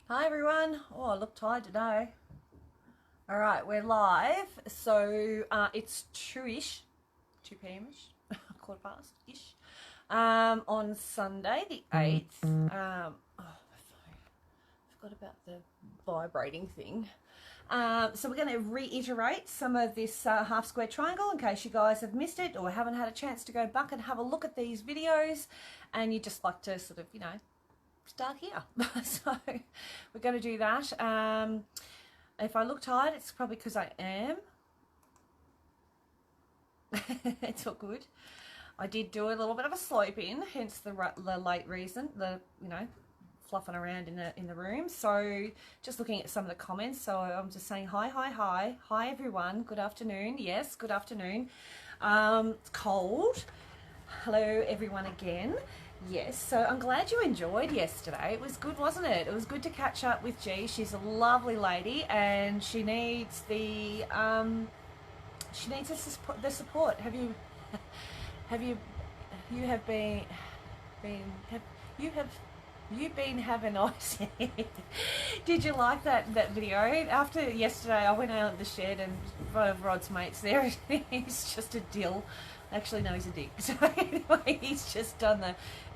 Hi everyone. Oh, I look tired today. All right, we're live. So it's 2-ish, 2 p.m.ish, quarter past-ish, on Sunday the 8th. Oh, my phone. I forgot about the vibrating thing. So we're going to reiterate some of this half square triangle in case you guys have missed it or haven't had a chance to go back and have a look at these videos and you just like to sort of, start here. So we're going to do that. If I look tired, it's probably because I am. It's all good. I did do a little bit of a slope in, hence the late reason, fluffing around in the room. So just looking at some of the comments. So I'm just saying hi everyone. Good afternoon. Yes, good afternoon. It's cold. Hello everyone again. Yes, so I'm glad you enjoyed yesterday. It was good, wasn't it? It was good to catch up with G. She's a lovely lady, and she needs the support. Have you you have been having ice? Did you like that video? After yesterday, I went out in the shed and one of Rod's mates there. He's just a dill. Actually, no, he's a dick. So anyway, he's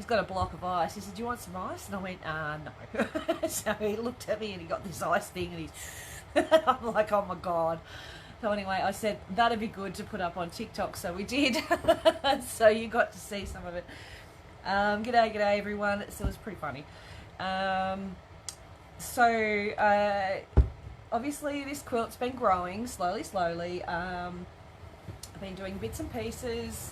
got a block of ice. He said, "Do you want some ice?" And I went, no. So he looked at me and he got this ice thing and I'm like, oh my God. So anyway, I said, that'd be good to put up on TikTok. So we did. So you got to see some of it. G'day everyone. So it was pretty funny. Obviously this quilt's been growing slowly. I've been doing bits and pieces.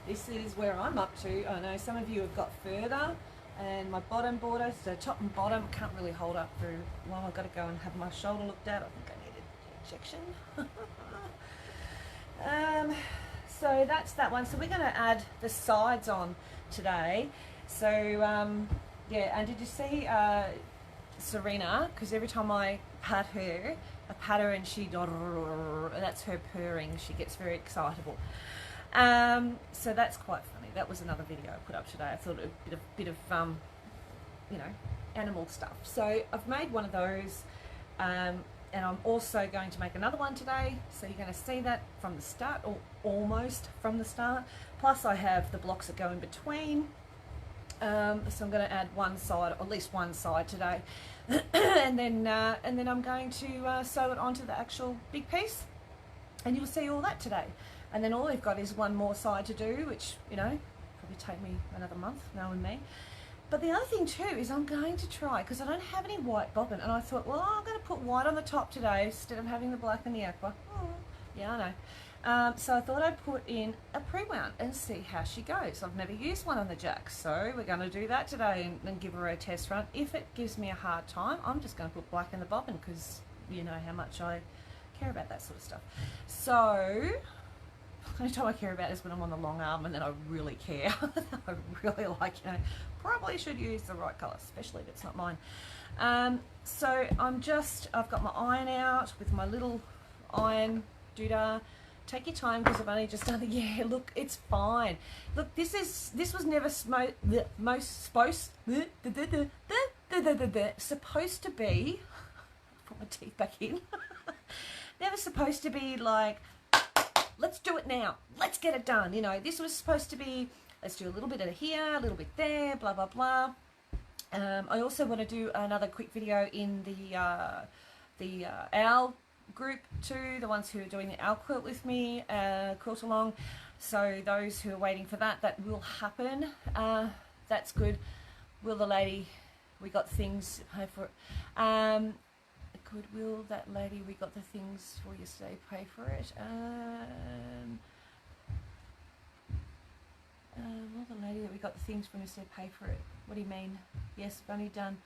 This is where I'm up to. I know some of you have got further, and my bottom border, so top and bottom, can't really hold up very well. I've got to go and have my shoulder looked at. I think I need an injection. So that's that one. So we're going to add the sides on today. So yeah, and did you see Serena? Because every time I pat her and she, that's her purring. She gets very excitable. So that's quite funny. That was another video I put up today. I thought a bit of animal stuff. So I've made one of those, and I'm also going to make another one today. So you're going to see that from the start, or almost from the start. Plus I have the blocks that go in between. So I'm going to add one side, or at least one side today, and then I'm going to sew it onto the actual big piece, and you'll see all that today. And then all we've got is one more side to do, which probably take me another month, knowing me. But the other thing too is I'm going to try, because I don't have any white bobbin, and I thought, well, I'm going to put white on the top today instead of having the black and the aqua. Oh, yeah, I know. So I thought I'd put in a pre-wound and see how she goes. I've never used one on the jack, so we're going to do that today and give her a test run. If it gives me a hard time, I'm just going to put black in the bobbin, because you know how much I care about that sort of stuff. So the only time I care about is when I'm on the long arm, and then I really care. I really like, probably should use the right colour, especially if it's not mine. So I've got my iron out with my little iron doodah. Take your time, because I've only just done it. Yeah, look, it's fine. Look, this was never supposed to be. Put my teeth back in. Never supposed to be like, let's do it now. Let's get it done. This was supposed to be, let's do a little bit of here, a little bit there, blah blah blah. I also want to do another quick video in the owl group too, the ones who are doing the owl quilt with me, quilt along. So those who are waiting for that will happen. That's good. Will the lady we got things pay for it? Will that lady we got the things for yesterday pay for it? Will the lady that we got the things from yesterday pay for it? What do you mean? Yes, I've only done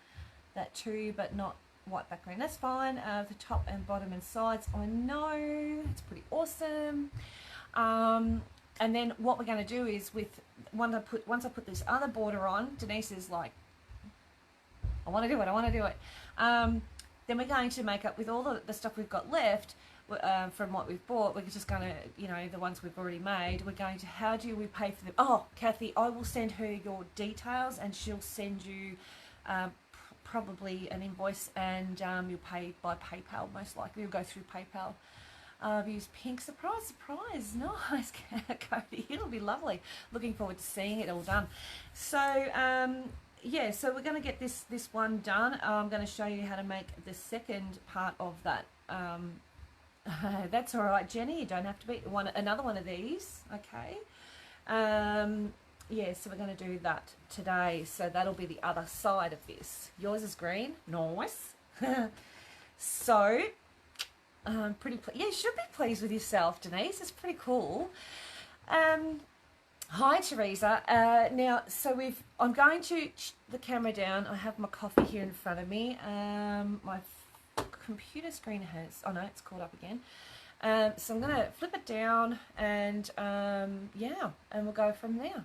that too, but not white background. That's fine. The top and bottom and sides, I know it's pretty awesome. And then what we're going to do is, once I put this other border on, Denise is like, I want to do it. Then we're going to make up with all the stuff we've got left from what we've bought. We're just going to, the ones we've already made, we're going to, how do we pay for them? Oh, Kathy, I will send her your details, and she'll send you probably an invoice, and you'll pay by PayPal, most likely. You'll go through PayPal. I've used pink. Surprise, surprise. Nice, Cody. It'll be lovely. Looking forward to seeing it all done. So, yeah, so we're going to get this one done. I'm going to show you how to make the second part of that. That's all right, Jenny. You don't have to be another one of these, okay? Yeah, so we're going to do that today. So that'll be the other side of this. Yours is green. Nice. So, yeah, you should be pleased with yourself, Denise. It's pretty cool. Hi, Teresa. Now, so I'm going to the camera down. I have my coffee here in front of me. My computer screen has, oh no, it's caught up again. So I'm going to flip it down, and yeah, and we'll go from there.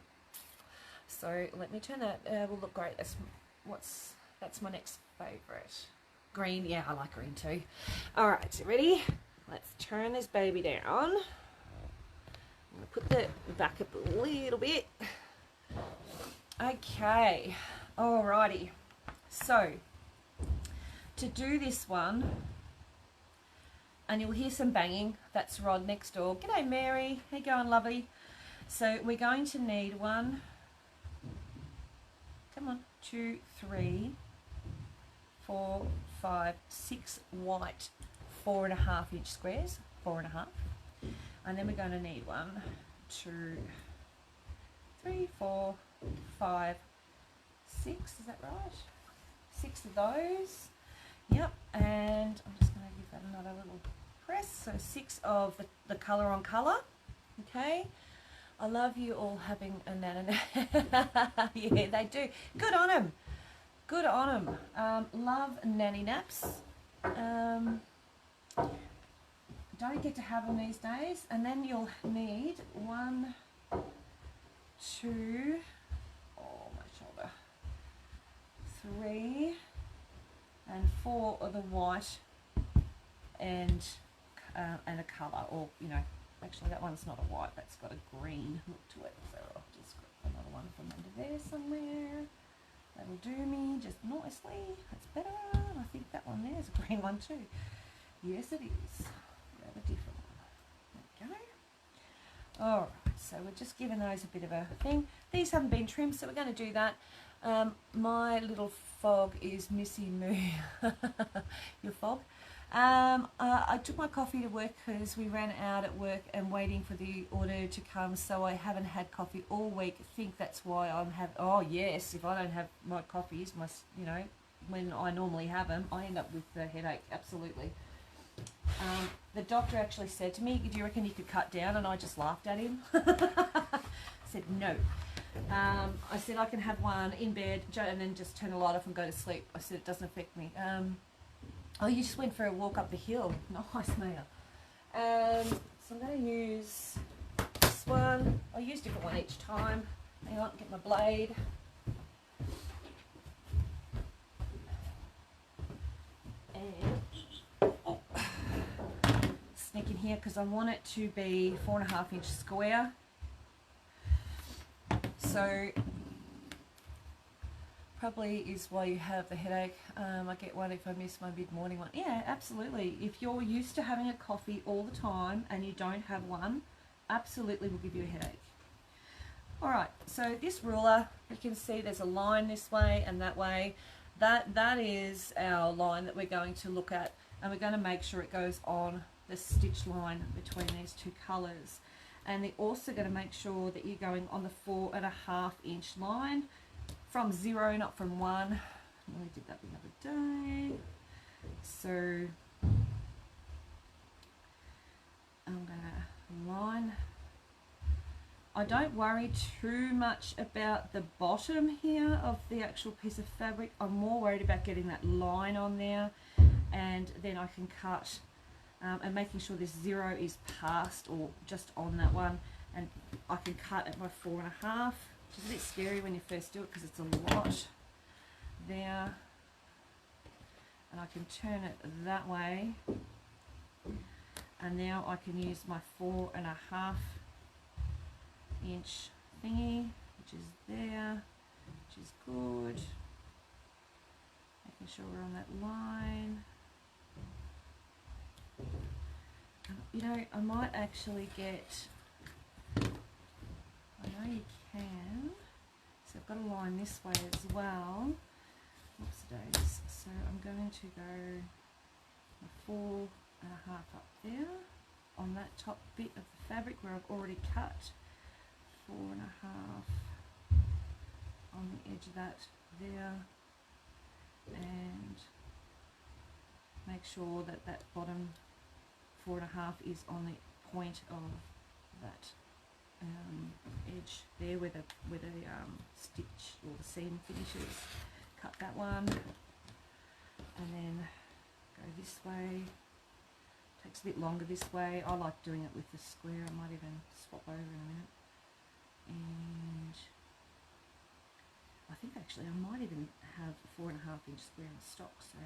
So let me turn that. Will look great. That's my next favourite. Green, yeah, I like green too. All right, so ready? Let's turn this baby down. I'm gonna put the back up a little bit. Okay, alrighty. So to do this one, and you'll hear some banging. That's Rod next door. G'day, Mary. How you going, lovely? So we're going to need 1, come on, 2, 3, 4, 5, 6 white 4.5 inch squares, 4.5, and then we're going to need 1, 2, 3, 4, 5, 6. Is that right? 6 of those. Yep. And I'm just going to give that another little press. So 6 of the colour on colour. Okay. I love you all having a nana. Yeah, they do. Good on them. Good on them. Love nanny naps. Don't get to have them these days. And then you'll need 1, 2, oh my shoulder, 3 and 4 of the white and a colour, or you know, actually that one's not a white, that's got a green look to it. So I'll just grab another one from under there somewhere. That'll do me just nicely. That's better. I think that one there is a green one too. Yes, it is. Grab a different one. There we go. Alright, so we're just giving those a bit of a thing. These haven't been trimmed, so we're going to do that. My little fog is Missy Moo. Your fog. I took my coffee to work because we ran out at work and waiting for the order to come, so I haven't had coffee all week. I think that's why I'm having, oh yes, if I don't have my coffees, you know, when I normally have them, I end up with a headache, absolutely. The doctor actually said to me, do you reckon you could cut down? And I just laughed at him. I said no. I said I can have one in bed and then just turn the light off and go to sleep. I said it doesn't affect me. Oh, you just went for a walk up the hill. Nice, Mia. So I'm going to use this one. I'll use a different one each time. Hang on, get my blade. And sneak in here because I want it to be 4.5 inch square. So probably is why you have the headache. I get one if I miss my mid-morning one. Yeah, absolutely. If you're used to having a coffee all the time and you don't have one, absolutely will give you a headache. All right, so this ruler, you can see there's a line this way and that way. That is our line that we're going to look at, and we're going to make sure it goes on the stitch line between these two colours. And they're also going to make sure that you're going on the 4.5 inch line from 0, not from 1. I really did that the other day. So I'm going to line. I don't worry too much about the bottom here of the actual piece of fabric. I'm more worried about getting that line on there, and then I can cut and making sure this 0 is past or just on that one, and I can cut at my 4.5, which is a bit scary when you first do it because it's a lot there. And I can turn it that way, and now I can use my 4.5 inch thingy, which is there, which is good. Make sure we're on that line. You know, I might actually get, I know you can, so I've got a line this way as well. Oops days. So I'm going to go 4.5 up there on that top bit of the fabric where I've already cut 4.5 on the edge of that there, and make sure that that bottom 4.5 is on the point of that edge there where the stitch or the seam finishes. Cut that one and then go this way. Takes a bit longer this way. I like doing it with the square. I might even swap over in a minute. And I think actually I might even have a 4.5 inch square in stock, so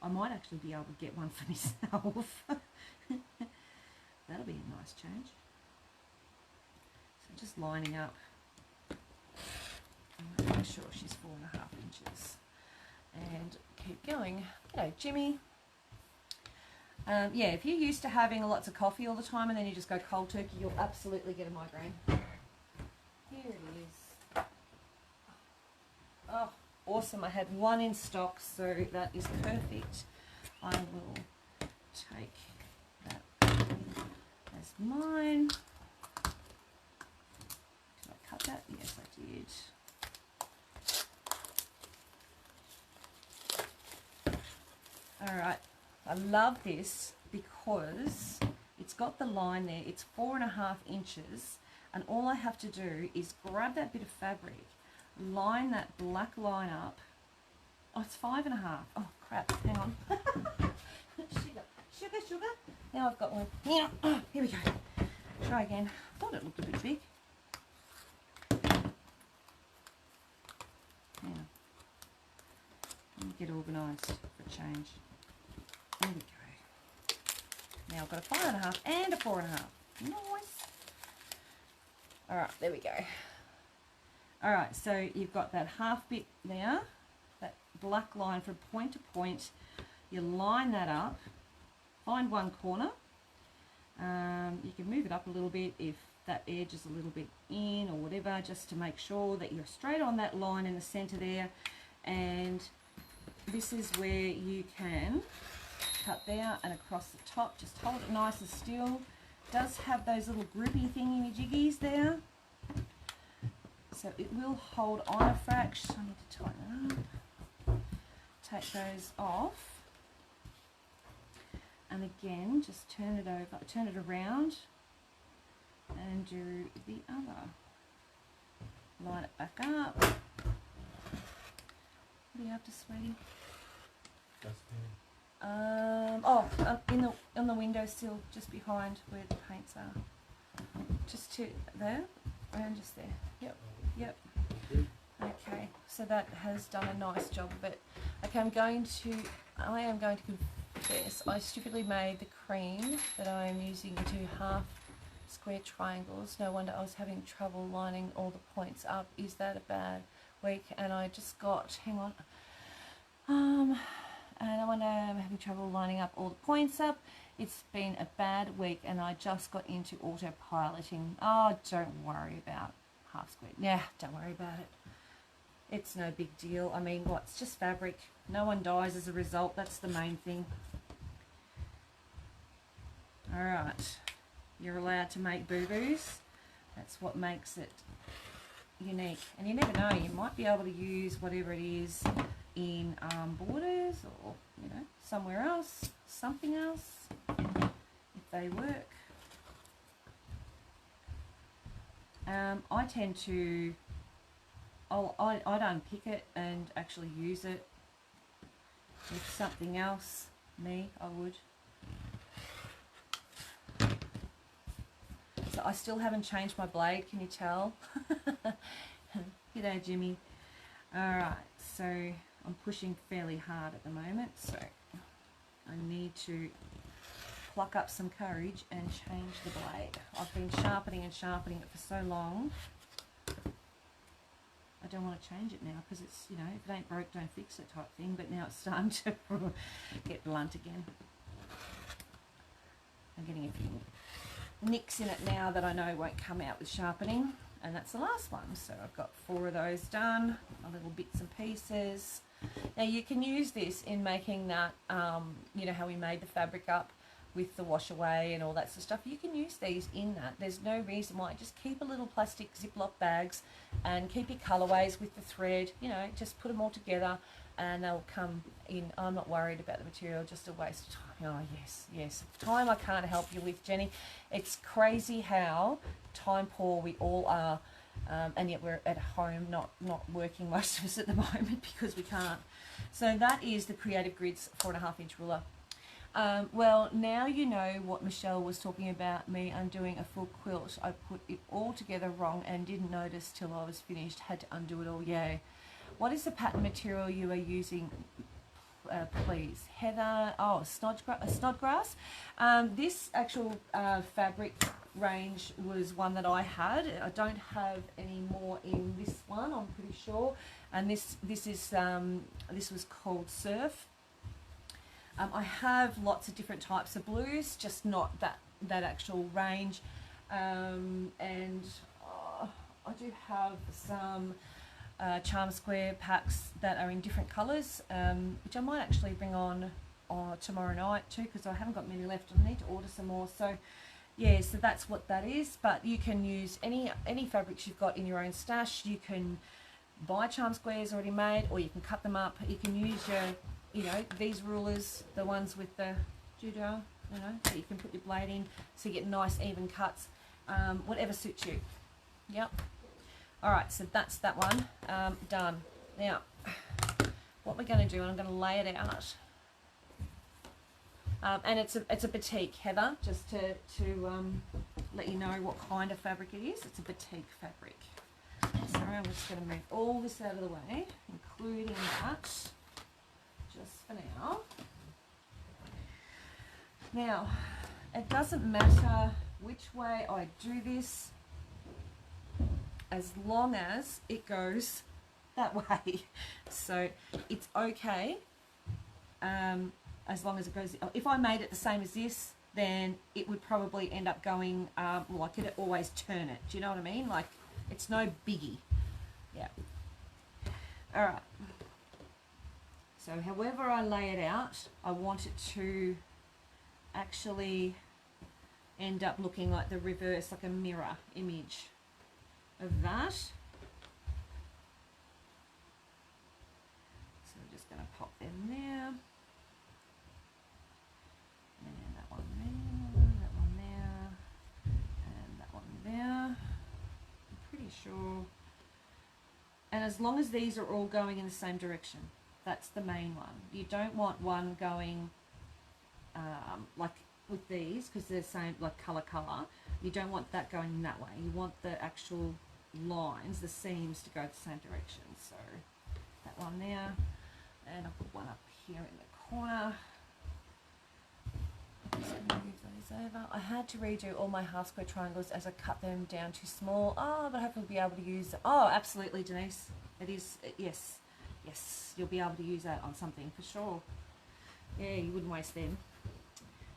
I might actually be able to get one for myself. That'll be a nice change. So just lining up. Make sure she's 4.5 inches. And keep going. G'day, Jimmy. Yeah, if you're used to having lots of coffee all the time and then you just go cold turkey, you'll absolutely get a migraine. Here it is. Oh, awesome. I had one in stock, so that is perfect. I will take that as mine. Did I cut that? Yes, I did. Alright, I love this because it's got the line there. It's 4.5 inches, and all I have to do is grab that bit of fabric, line that black line up. Oh, it's 5.5. Oh crap, hang on. Sugar. Now I've got one. Yeah. Oh, here we go. Try again. Thought it looked a bit big. Now, let me get organised for a change. There we go. Now I've got a 5.5 and a 4.5. Nice. Alright, there we go. Alright, so you've got that half bit there, that black line from point to point. You line that up, find one corner. You can move it up a little bit if that edge is a little bit in or whatever, just to make sure that you're straight on that line in the center there. And this is where you can cut there and across the top. Just hold it nice and still. It does have those little grippy thingy jiggies there, so it will hold on a fraction. I need to tighten it up. Take those off, and again just turn it over, turn it around, and do the other. Line it back up. What are you up to, sweetie? On the windowsill, just behind where the paints are. Just to there, and just there. Yep. Okay, so that has done a nice job of it. Okay, I am going to confess, I stupidly made the cream that I am using into half square triangles. No wonder I was having trouble lining all the points up. Is that a bad week? And I just got, hang on, and I wonder I'm having trouble lining up all the points up. It's been a bad week and I just got into autopiloting. Oh, don't worry about half square. Yeah, don't worry about it. It's no big deal. I mean, what? It's just fabric. No one dies as a result. That's the main thing. Alright. You're allowed to make boo-boos. That's what makes it unique. And you never know, you might be able to use whatever it is in borders or, you know, somewhere else, something else, if they work. I tend to, I'd unpick it and actually use it with something else. I would. So I still haven't changed my blade, can you tell? G'day, Jimmy. Alright, so I'm pushing fairly hard at the moment, so I need to pluck up some courage and change the blade. I've been sharpening and sharpening it for so long. I don't want to change it now because it's, you know, if it ain't broke, don't fix it type thing. But now it's starting to get blunt again. I'm getting a few nicks in it now that I know won't come out with sharpening. And that's the last one. So I've got 4 of those done, my little bits and pieces. Now you can use this in making that, you know how we made the fabric up with the wash away and all that sort of stuff. You can use these in that. There's no reason why. Just keep a little plastic Ziploc bags and keep your colourways with the thread, you know, just put them all together and they'll come in. I'm not worried about the material, just a waste of time. Oh yes, yes. Time I can't help you with, Jenny. It's crazy how time poor we all are. And yet we're at home, not working, most of us at the moment, because we can't. So that is the Creative Grids 4.5-inch ruler. Well, now you know what Michelle was talking about, me undoing a full quilt. I put it all together wrong and didn't notice till I was finished. Had to undo it all. Yeah. What is the pattern material you are using, please? Heather, oh, Snodgrass. This actual fabric range was one that I had. I don't have any more in this one, I'm pretty sure. And this was called Surf. I have lots of different types of blues, just not that actual range. And I do have some Charm Square packs that are in different colours, which I might actually bring on tomorrow night too, because I haven't got many left. I need to order some more. So yeah, so that's what that is. But you can use any fabrics you've got in your own stash. You can buy Charm Squares already made, or you can cut them up. You can use your, you know, these rulers, the ones with the judo, you know, that you can put your blade in so you get nice even cuts. Whatever suits you. Yep. All right, so that's that one done. Now, what we're going to do, and I'm going to lay it out. And it's a batik, Heather, just to let you know what kind of fabric it is. It's a batik fabric. So I'm just going to move all this out of the way, including that, just for now. Now, it doesn't matter which way I do this, as long as it goes that way. So it's okay. As long as it goes, if I made it the same as this, then it would probably end up going like it'd always turn it. Do you know what I mean? Like, it's no biggie. Yeah. All right. So however I lay it out, I want it to actually end up looking like the reverse, like a mirror image of that. So I'm just going to pop them there. And that one there, that one there, and that one there. I'm pretty sure. And as long as these are all going in the same direction, that's the main one. You don't want one going like with these, because they're the same, like colour. You don't want that going that way. You want the actual lines, the seams, to go the same direction. So that one there, and I'll put one up here in the corner. Just gonna move those over. I had to redo all my half square triangles as I cut them down too small. Oh, but hopefully we'll be able to use it. Oh, absolutely, Denise. It is, yes. Yes, you'll be able to use that on something for sure. Yeah, you wouldn't waste them.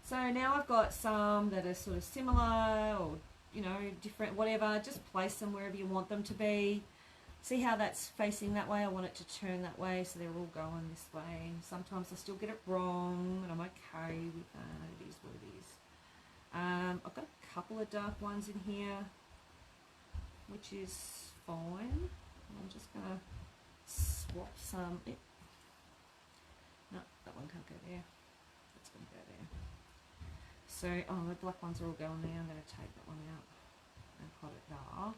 So now I've got some that are sort of similar, or, you know, different, whatever. Just place them wherever you want them to be. See how that's facing that way? I want it to turn that way, so they're all going this way. Sometimes I still get it wrong, and I'm okay with that. It is what it is. I've got a couple of dark ones in here, which is fine. I'm just going to swap some. No, that one can't go there. That's going to go there. So, oh, the black ones are all going there. I'm going to take that one out and put it there.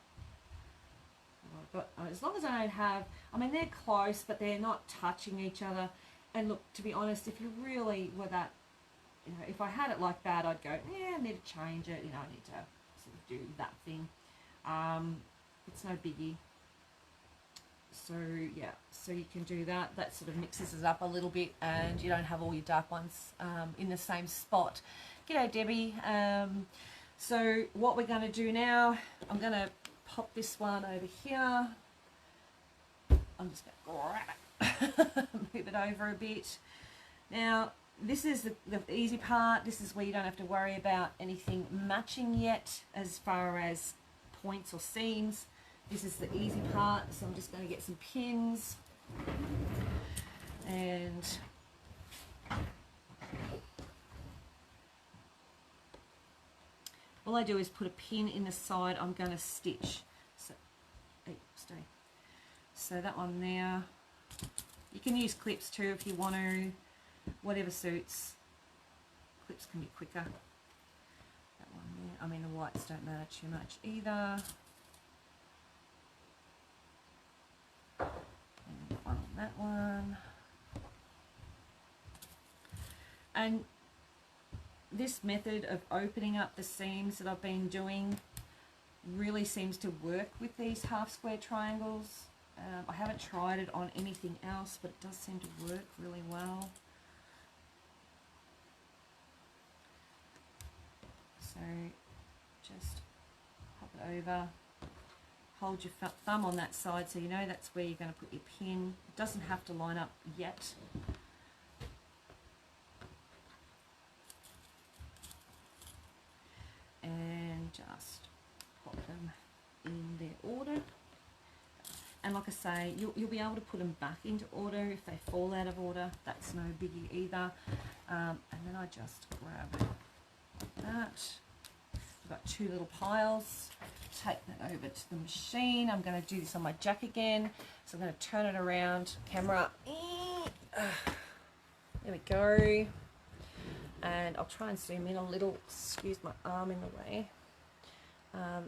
But as long as I don't have, I mean, they're close, but they're not touching each other. And look, to be honest, if you really were that, you know, if I had it like that, I'd go, yeah, I need to change it. You know, I need to sort of do that thing. It's no biggie. So yeah, so you can do that. That sort of mixes it up a little bit, and you don't have all your dark ones in the same spot. G'day, Debbie. So what we're going to do now, I'm going to pop this one over here, I'm just going to grab it, move it over a bit. Now, this is the easy part. This is where you don't have to worry about anything matching yet as far as points or seams. This is the easy part, so I'm just going to get some pins and all I do is put a pin in the side I'm going to stitch. So, hey, stay. So that one there. You can use clips too if you want to, whatever suits. Clips can be quicker. That one there. I mean, the whites don't matter too much either. And one on that one. And this method of opening up the seams that I've been doing really seems to work with these half square triangles. I haven't tried it on anything else, but it does seem to work really well. So just pop it over, hold your thumb on that side so you know that's where you're going to put your pin. It doesn't have to line up yet. And just pop them in their order. And like I say, you'll be able to put them back into order if they fall out of order. That's no biggie either. And then I just grab that. I've got two little piles. Take that over to the machine. I'm going to do this on my jack again. So I'm going to turn it around. Camera. There we go. And I'll try and zoom in a little. Excuse my arm in the way.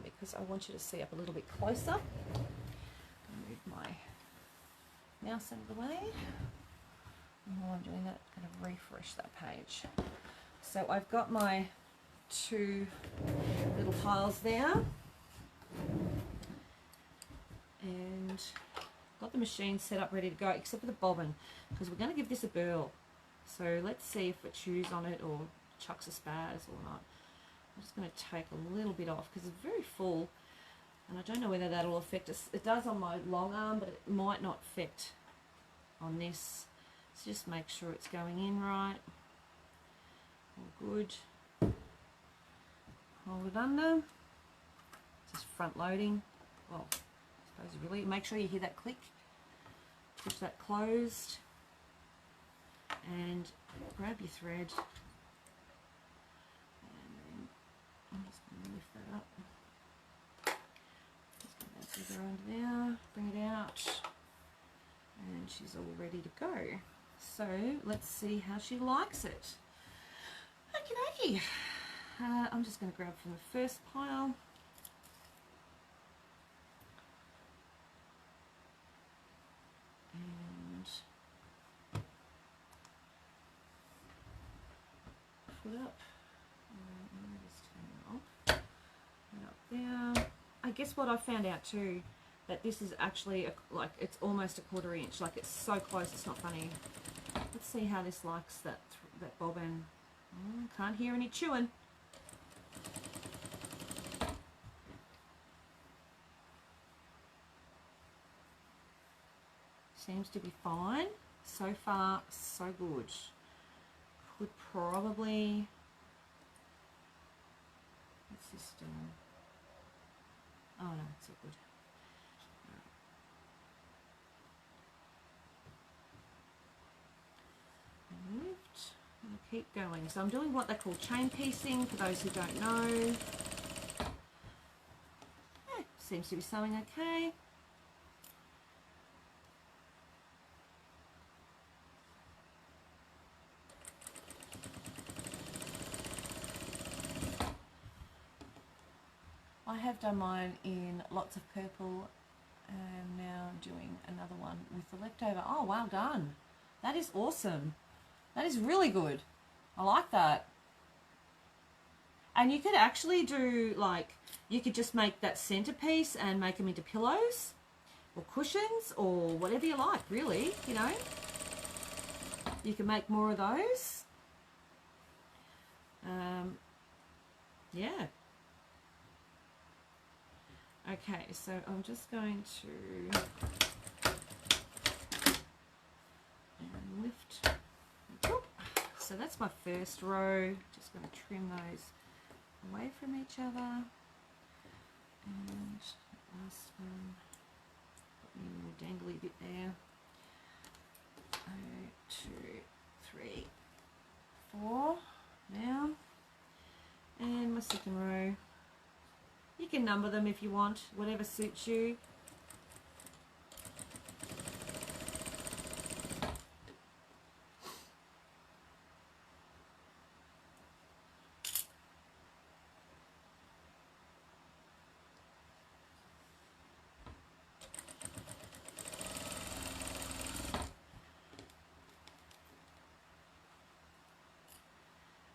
Because I want you to see up a little bit closer. Move my mouse out of the way. And while I'm doing that, I'm going to refresh that page. So I've got my two little piles there. And got the machine set up ready to go, except for the bobbin, because we're going to give this a burl. So let's see if it chews on it or chucks a spaz or not. I'm just going to take a little bit off because it's very full. And I don't know whether that'll affect us. It does on my long arm, but it might not affect on this. So just make sure it's going in right. All good. Hold it under. Just front loading. Well, I suppose really. Make sure you hear that click. Push that closed. And grab your thread. And then I'm just going to lift that up. Her under there, bring it out, and she's all ready to go. So let's see how she likes it. Okie dokie. I'm just going to grab from the first pile. And put it up. And just turn it off. Put it up there. I guess what I found out too, that this is actually like it's almost a 1/4 inch, like it's so close it's not funny. Let's see how this likes that bobbin. Can't hear any chewing. Seems to be fine. So far, so good. Could probably, what's this doing? Oh no, it's all good. Moved. I'll keep going. So I'm doing what they call chain piecing, for those who don't know. Yeah, seems to be sewing okay. I have done mine in lots of purple, and now I'm doing another one with the leftover. Oh, well done. That is awesome. That is really good. I like that. And you could actually do, like, you could just make that centerpiece and make them into pillows or cushions or whatever you like, really, you know. You can make more of those. Yeah. Okay, so I'm just going to lift. So that's my first row. Just going to trim those away from each other. And last one, got me a little dangly bit there. 2, 3, 4 now. And my second row. You can number them if you want, whatever suits you.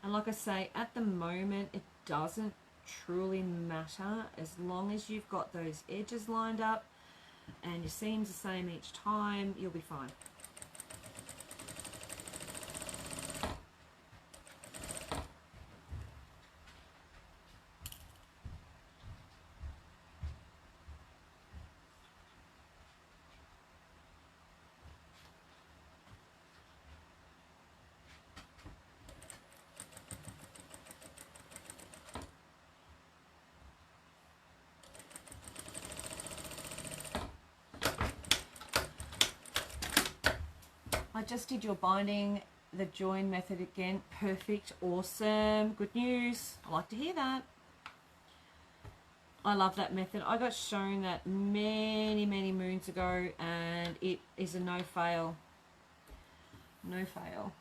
And like I say, at the moment, it doesn't truly matter as long as you've got those edges lined up and your seam's the same each time, you'll be fine. I just did your binding, the join method again. Perfect, awesome, good news. I like to hear that. I love that method. I got shown that many moons ago and it is a no fail. No fail.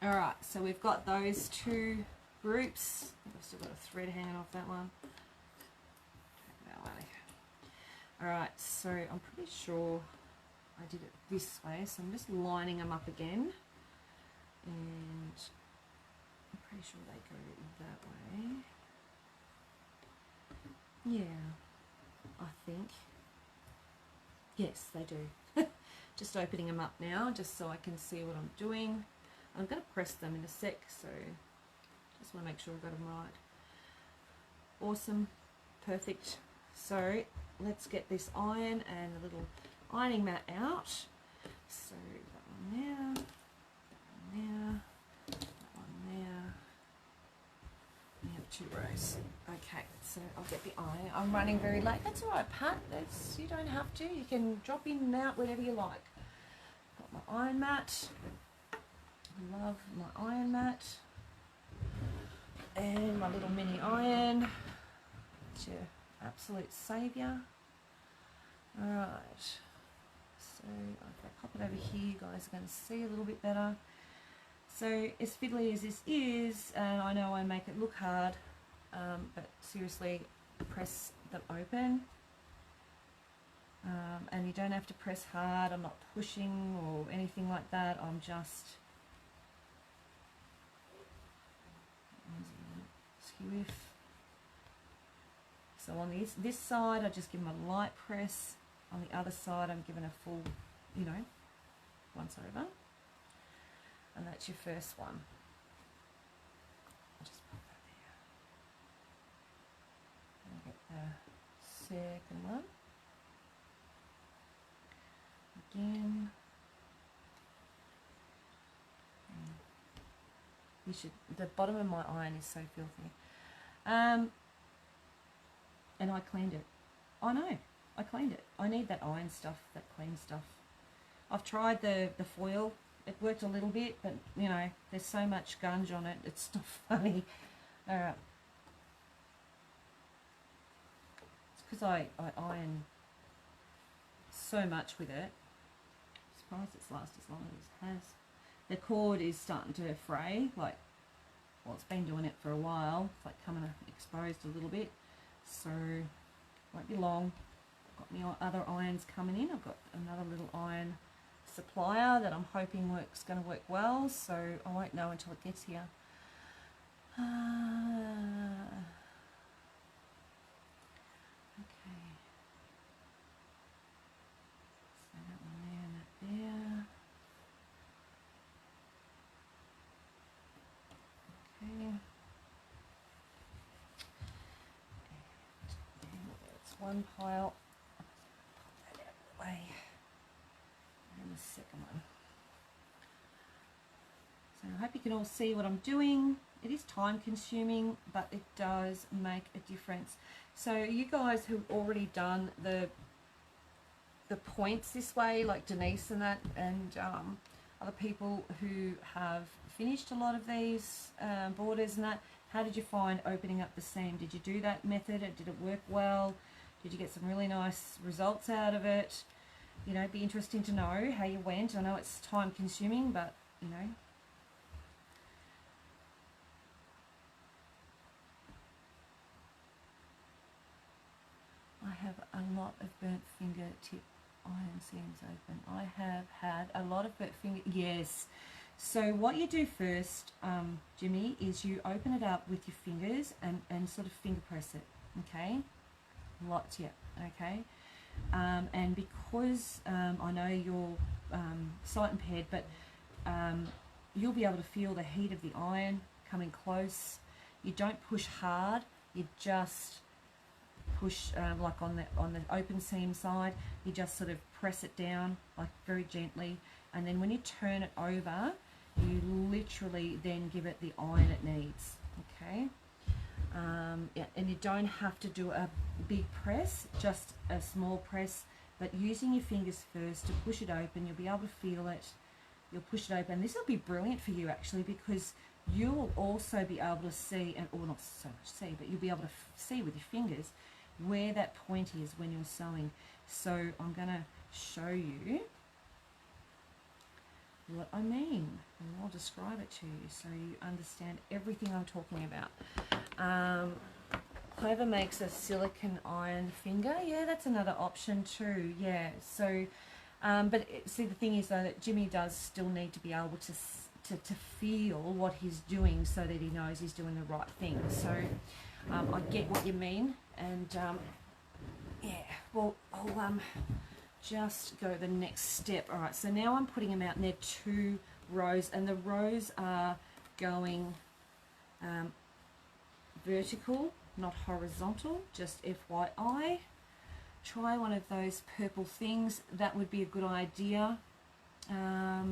All right, so we've got those two groups. I've still got a thread hanging off that one. Take that away. All right, so I'm pretty sure I did it this way, so I'm just lining them up again, and I'm pretty sure they go that way. Yeah, I think. Yes, they do. Just opening them up now, just so I can see what I'm doing. I'm going to press them in a sec, so just want to make sure I've got them right. Awesome, perfect. So let's get this iron and the little ironing mat out. So that one there, that one there, that one there. We have 2 rows. Okay, so I'll get the iron. I'm running very late. That's all right, Pat. You don't have to. You can drop in and out whenever you like. Got my iron mat. Love my iron mat. And my little mini iron. It's your absolute saviour. Alright. So if I pop it over here, you guys are going to see a little bit better. So as fiddly as this is, and I know I make it look hard, but seriously, press them open. And you don't have to press hard. I'm not pushing or anything like that. I'm just skew. So on this side, I just give them a light press. On the other side, I'm giving a full, once over. And that's your first one. I'll just put that there. And get the second one. Again. The bottom of my iron is so filthy. And I cleaned it. I know, I cleaned it. I need that iron stuff, that clean stuff. I've tried the foil. It worked a little bit, but there's so much gunge on it, it's not funny. Alright. It's because I iron so much with it. I'm surprised it's lasted as long as it has. The cord is starting to fray, it's been doing it for a while. It's coming exposed a little bit, so won't be long. I've got my other irons coming in. I've got another little iron supplier that I'm hoping going to work well, so I won't know until it gets here. Okay. So that one there and that there. Okay. And that's one pile. Pop that out of the way. And the second one. So I hope you can all see what I'm doing. It is time consuming, but it does make a difference. So you guys who've already done the points this way, like Denise and that, and other people who have finished a lot of these borders and that, how did you find opening up the seam? Did you do that method? Did it work well? Did you get some really nice results out of it? You know, it'd be interesting to know how you went. I know it's time consuming, but you know. I have a lot of burnt fingertip iron seams open. I have had a lot of burnt finger. Yes. So what you do first, Jimmy, is you open it up with your fingers and sort of finger press it. Okay. Lots, yeah. Okay. And because I know you're sight impaired, but you'll be able to feel the heat of the iron coming close. You don't push hard. You just push like on the open seam side. You just sort of press it down like very gently, and then when you turn it over, you literally then give it the iron it needs. Okay. Yeah, and you don't have to do a big press, just a small press, but using your fingers first to push it open. You'll be able to feel it. You'll push it open. This will be brilliant for you actually, because you will also be able to see, and or not so much see, but you'll be able to see with your fingers where that point is when you're sewing. So I'm going to show you what I mean, and I'll describe it to you so you understand everything I'm talking about. Clover makes a silicone iron finger. Yeah, that's another option too. Yeah, so but see, the thing is though that Jimmy does still need to be able to feel what he's doing so that he knows he's doing the right thing. So I get what you mean, and yeah, well, I'll just go the next step. All right, so now I'm putting them out in their 2 rows, and the rows are going vertical, not horizontal, just FYI. Try one of those purple things. That would be a good idea. I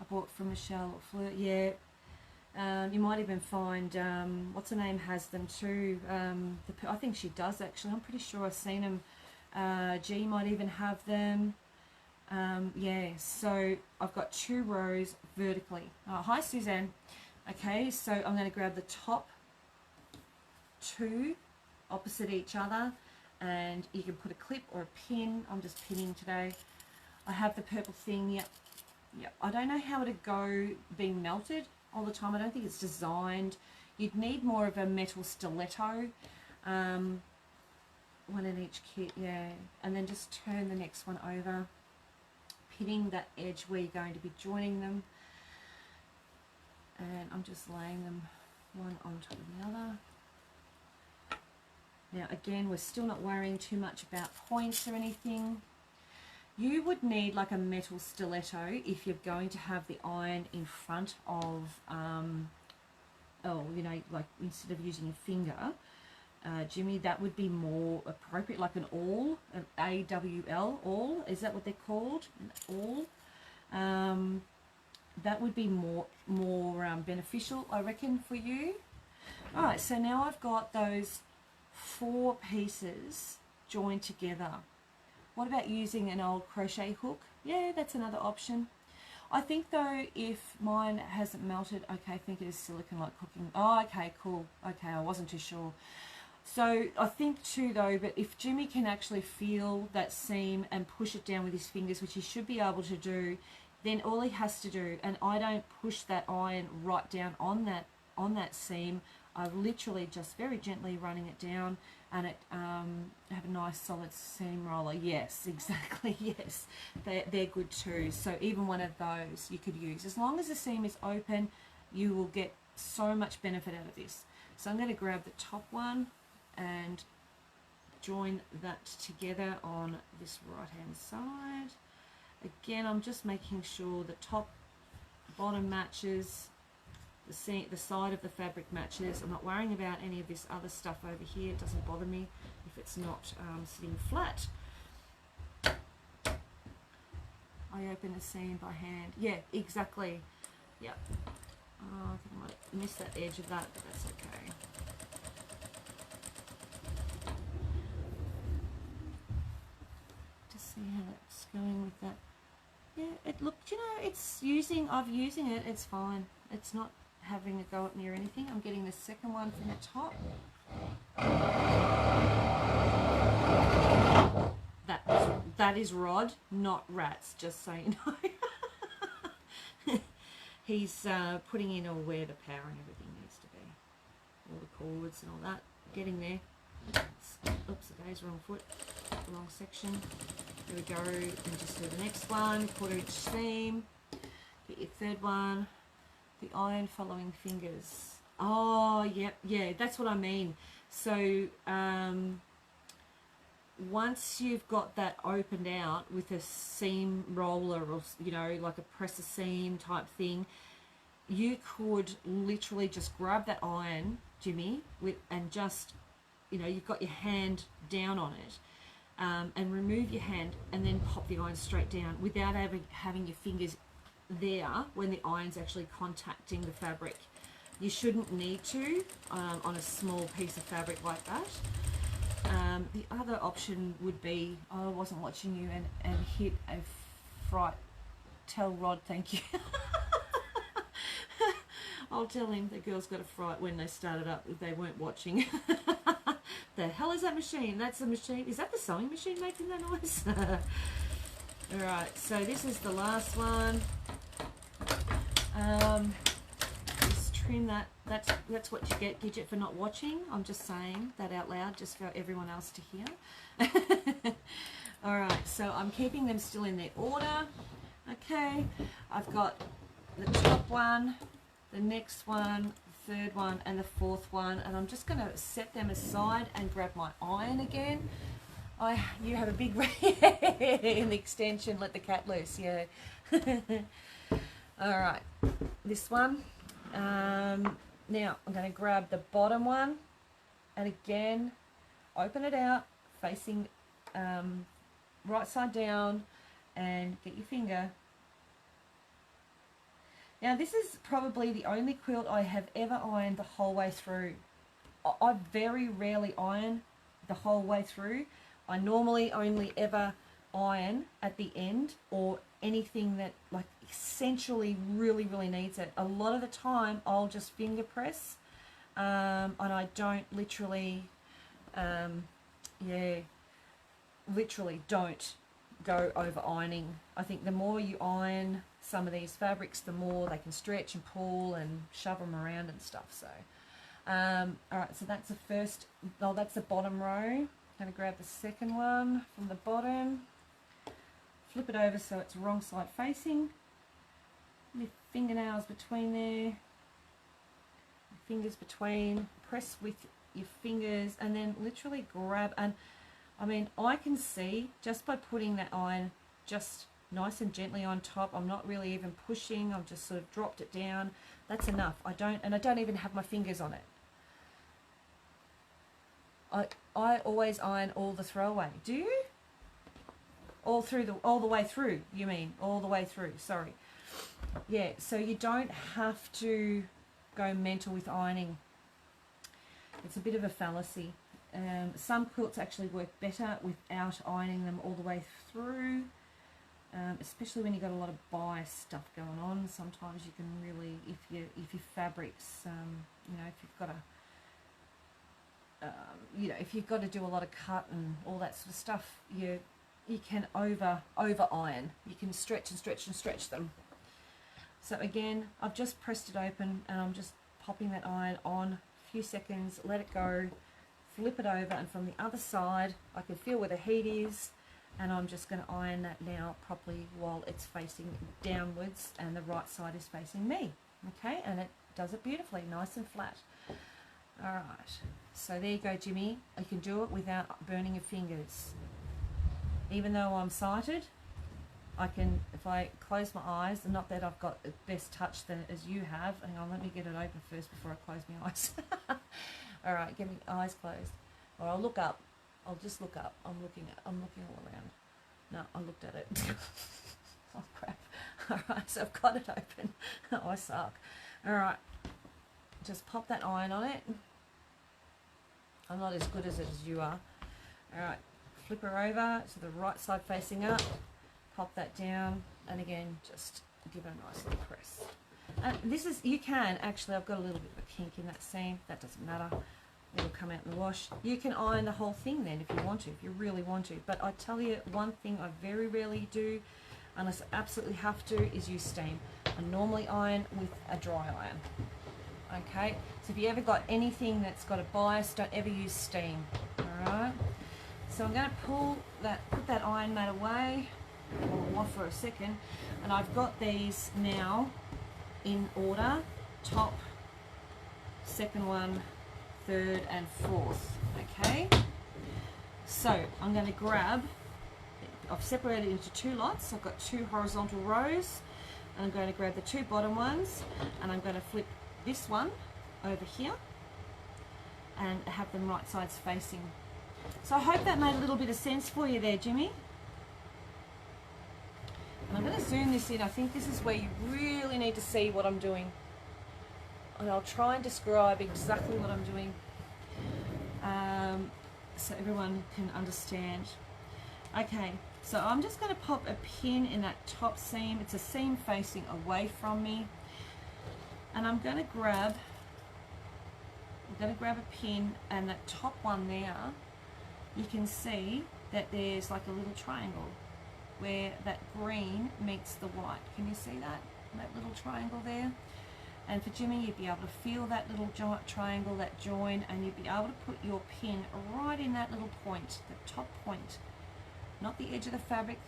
bought from Michelle Fleur. Yeah. You might even find, what's her name has them too. I think she does actually. I'm pretty sure I've seen them. G might even have them. Yeah, so I've got 2 rows vertically. Hi, Suzanne. Okay, so I'm going to grab the top 2 opposite each other, and you can put a clip or a pin. I'm just pinning today. I have the purple thing. Yep. I don't know how it'd go being melted all the time. I don't think it's designed. You'd need more of a metal stiletto, one in each kit, yeah. And then just turn the next one over, pinning that edge where you're going to be joining them, and I'm just laying them one on top of the other. Now again, we're still not worrying too much about points or anything. You would need like a metal stiletto if you're going to have the iron in front of, oh, you know, like instead of using your finger, Jimmy, that would be more appropriate, like an awl, an AWL, awl, is that what they're called? An awl. That would be more beneficial, I reckon, for you. All right, so now I've got those 4 pieces joined together. What about using an old crochet hook? Yeah, that's another option. I think though, if mine hasn't melted, okay, I think it is silicone like cooking. Oh, okay, cool. Okay, I wasn't too sure. So I think too though, but if Jimmy can actually feel that seam and push it down with his fingers, which he should be able to do, then all he has to do, and I don't push that iron right down on that seam, I'm literally just very gently running it down, and it have a nice solid seam roller. Yes, exactly. Yes, they're good too. So even one of those you could use. As long as the seam is open, you will get so much benefit out of this. So I'm going to grab the top one and join that together on this right hand side. Again, I'm just making sure the top bottom matches, the side of the fabric matches. I'm not worrying about any of this other stuff over here. It doesn't bother me if it's not sitting flat. I open the seam by hand. Yeah, exactly. Yep. Oh, I think I might miss that edge of that, but that's okay. Just see how that's going with that. Yeah, it looked, you know, it's using, I've using it, it's fine. It's not having a go at me or anything. I'm getting the second one from the top. That is Rod, not Rats, just so you know. He's putting in all where the power and everything needs to be. All the cords and all that. Getting there. Oops, okay, wrong foot. Wrong section. There we go. And just do the next one. Quarter inch seam. Get your third one. The iron following fingers. Oh, yep, yeah, that's what I mean. So, once you've got that opened out with a seam roller or, you know, like a press a seam type thing, you could literally just grab that iron, Jimmy, and just, you know, you've got your hand down on it, and remove your hand and then pop the iron straight down without having your fingers there when the iron's actually contacting the fabric. You shouldn't need to on a small piece of fabric like that. The other option would be, I wasn't watching you and hit a fright. Tell Rod thank you. I'll tell him the girls got a fright when they started up if they weren't watching. The hell is that machine? That's the machine. Is that the sewing machine making that noise? Alright, so this is the last one. Just trim that. That's what you get, Gidget, for not watching. I'm just saying that out loud just for everyone else to hear. Alright, so I'm keeping them still in their order. Okay, I've got the top one, the next one, the third one, and the fourth one, and I'm just going to set them aside and grab my iron again. You have a big in the extension, let the cat loose, yeah. Alright, this one. Now I'm going to grab the bottom one and again open it out facing right side down and get your finger. Now this is probably the only quilt I have ever ironed the whole way through. I very rarely iron the whole way through. I normally only ever iron at the end or anything that like essentially really needs it. A lot of the time I'll just finger press and I don't literally literally don't go over ironing. I think the more you iron some of these fabrics, the more they can stretch and pull and shove them around and stuff. So alright, so that's the first, that's the bottom row. I'm going to grab the second one from the bottom, flip it over so it's wrong side facing, my fingernails between there, fingers between, press with your fingers and then literally grab. And I mean, I can see just by putting that iron just nice and gently on top, I'm not really even pushing, I've just sort of dropped it down, that's enough. I don't even have my fingers on it. I always iron all the throwaway. Do you? All the way through, you mean? All the way through, sorry. Yeah, so you don't have to go mental with ironing. It's a bit of a fallacy. Some quilts actually work better without ironing them all the way through, especially when you've got a lot of bias stuff going on. Sometimes you can really, if your fabrics, you know, if you've got a if you've got to do a lot of cut and all that sort of stuff, you can over iron. You can stretch and stretch and stretch them. So again, I've just pressed it open and I'm just popping that iron on a few seconds, let it go, flip it over, and from the other side I can feel where the heat is, and I'm just going to iron that now properly while it's facing downwards and the right side is facing me. Okay, and it does it beautifully, nice and flat. Alright, so there you go, Jimmy. You can do it without burning your fingers. Even though I'm sighted, I can, if I close my eyes, and not that I've got the best touch as you have. Hang on, let me get it open first before I close my eyes. Alright, get my eyes closed. Or I'll look up. I'll just look up. I'm looking all around. No, I looked at it. Oh crap. Alright, so I've got it open. Oh, I suck. Alright, just pop that iron on it. I'm not as good as it as you are. Alright, flip her over to the right side facing up, pop that down, and again, just give it a nice little press. And this is, you can, actually, I've got a little bit of a kink in that seam, that doesn't matter. It'll come out in the wash. You can iron the whole thing then if you want to, if you really want to. But I tell you, one thing I very rarely do, unless I absolutely have to, is use steam. I normally iron with a dry iron. Okay, so if you ever got anything that's got a bias, don't ever use steam. Alright, so I'm going to put that iron mat away, or off for a second, and I've got these now in order, top, second one, third and fourth. Okay, so I'm going to grab, I've separated it into two lots. I've got two horizontal rows, and I'm going to grab the two bottom ones, and I'm going to flip this one over here and have them right sides facing. So I hope that made a little bit of sense for you there, Jimmy. And I'm going to zoom this in. I think this is where you really need to see what I'm doing. And I'll try and describe exactly what I'm doing so everyone can understand. Okay, so I'm just going to pop a pin in that top seam. It's a seam facing away from me. And I'm going to grab a pin, and that top one there, you can see that there's like a little triangle where that green meets the white. Can you see that? That little triangle there? And for Jimmy, you'd be able to feel that little triangle, that join, and you'd be able to put your pin right in that little point, the top point, not the edge of the fabric,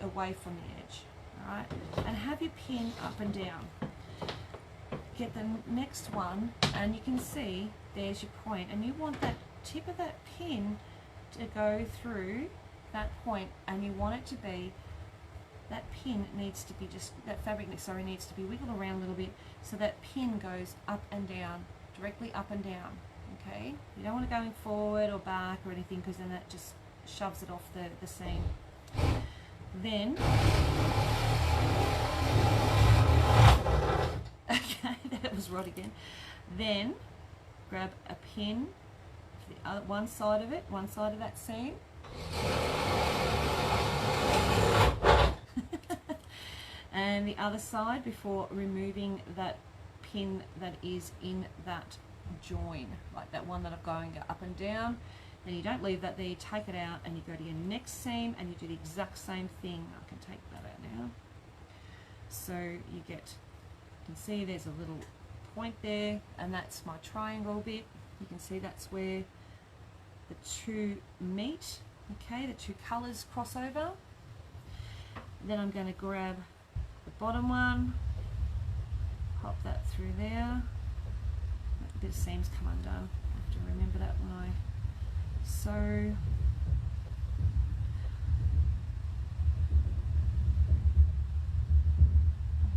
away from the edge. All right, and have your pin up and down. Get the next one, and you can see there's your point, and you want that tip of that pin to go through that point, and you want it to be, that pin needs to be that fabric needs to be wiggled around a little bit so that pin goes up and down, directly up and down. Okay, you don't want it going forward or back or anything, because then that just shoves it off the seam. Then okay, that was right again. Then grab a pin to the other one side of that seam. And the other side before removing that pin that is in that join, like that one that I'm going up and down. Then you don't leave that there, you take it out and you go to your next seam and you do the exact same thing. I can take that out now. So you can see there's a little point there, and that's my triangle bit. You can see that's where the two meet. Okay, the two colours cross over. Then I'm going to grab the bottom one, pop that through there. A bit of seams come undone. I have to remember that when I sew.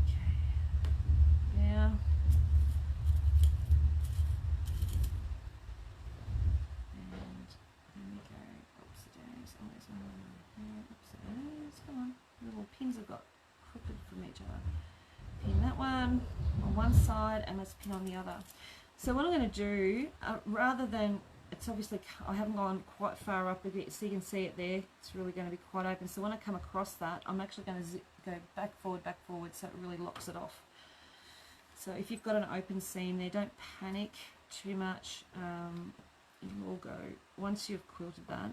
Okay, now and then we go. Oops, there's always one here. Oops, it is. Come on, little pins have got crooked from each other. Pin that one on one side and let's pin on the other. So what I'm going to do, rather than, it's obviously, I haven't gone quite far up a bit, so you can see it there, it's really going to be quite open. So when I come across that, I'm actually going to go back forward, so it really locks it off. So if you've got an open seam there, don't panic too much. It will go, once you've quilted that,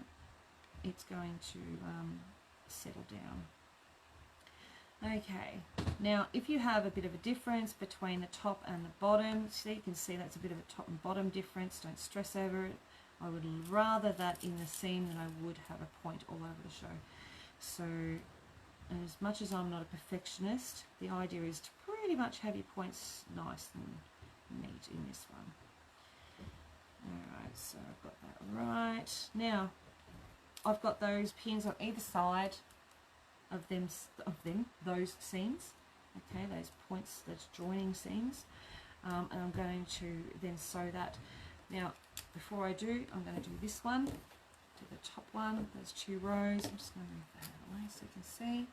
it's going to settle down. Okay, now if you have a bit of a difference between the top and the bottom, so you can see that's a bit of a top and bottom difference, don't stress over it. I would rather that in the seam than I would have a point all over the show. So as much as I'm not a perfectionist, the idea is to pretty much have your points nice and neat in this one. Alright, so I've got that right. Now I've got those pins on either side of those seams, okay, those points, those joining seams, and I'm going to then sew that. Now before I do, I'm going to do this one, do the top one, those two rows. I'm just going to move that out of the way so you can see,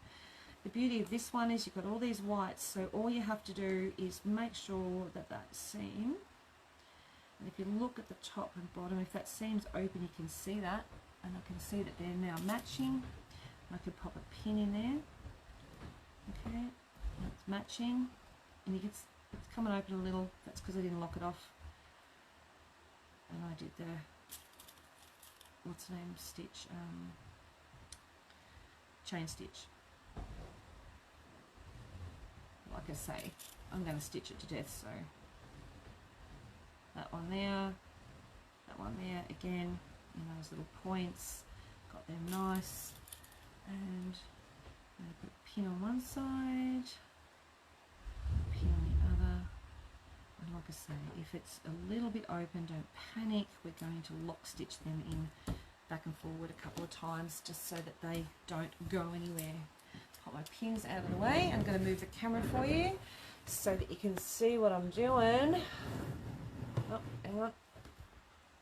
the beauty of this one is you've got all these whites, so all you have to do is make sure that that seam, and if you look at the top and bottom, if that seam's open, you can see that, and I can see that they're now matching. I could pop a pin in there, okay, that's matching, and you can, it's coming open a little, that's because I didn't lock it off, and I did the, what's the name, stitch, chain stitch. Like I say, I'm going to stitch it to death, so that one there, again, in those little points, got them nice, and I'm going to put a pin on one side, a pin on the other, and like I say, if it's a little bit open, don't panic, we're going to lock stitch them in back and forward a couple of times just so that they don't go anywhere. Put my pins out of the way. I'm going to move the camera for you so that you can see what I'm doing. Oh, hang on.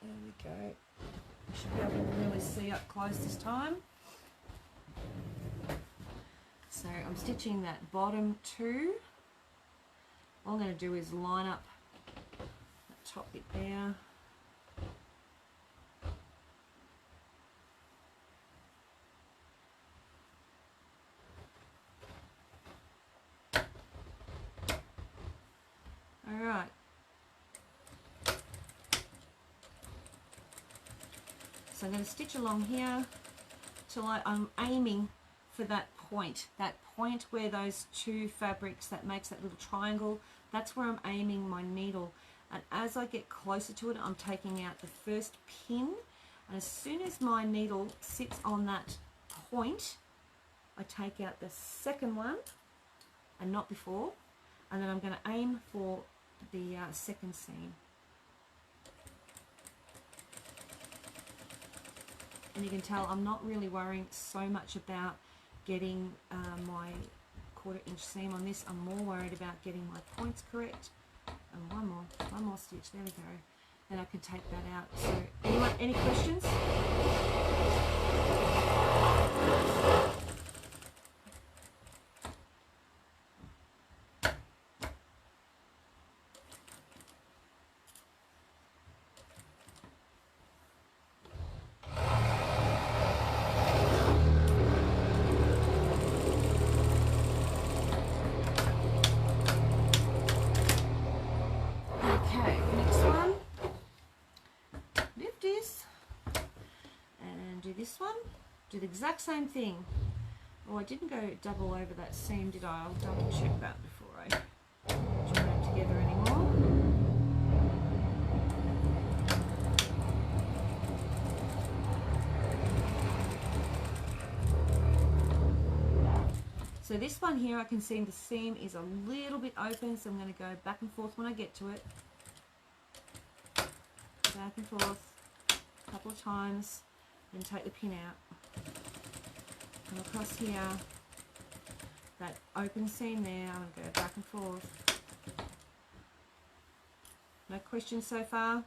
There we go. You should be able to really see up close this time. So I'm stitching that bottom two. All I'm going to do is line up that top bit there. Alright, so I'm going to stitch along here till I'm aiming for that point where those two fabrics that makes that little triangle, that's where I'm aiming my needle, and as I get closer to it I'm taking out the first pin, and as soon as my needle sits on that point I take out the second one and not before, and then I'm going to aim for the second seam, and you can tell I'm not really worrying so much about getting my 1/4 inch seam on this. I'm more worried about getting my points correct. And one more stitch, there we go, then I can take that out. So anyone, any questions? This one, do the exact same thing. Oh, I didn't go double over that seam, did I? I'll double check that before I join them together anymore. So this one here, I can see the seam is a little bit open, so I'm going to go back and forth when I get to it. Back and forth a couple of times. Then take the pin out, come across here, that open seam there, I'm going to go back and forth. No questions so far?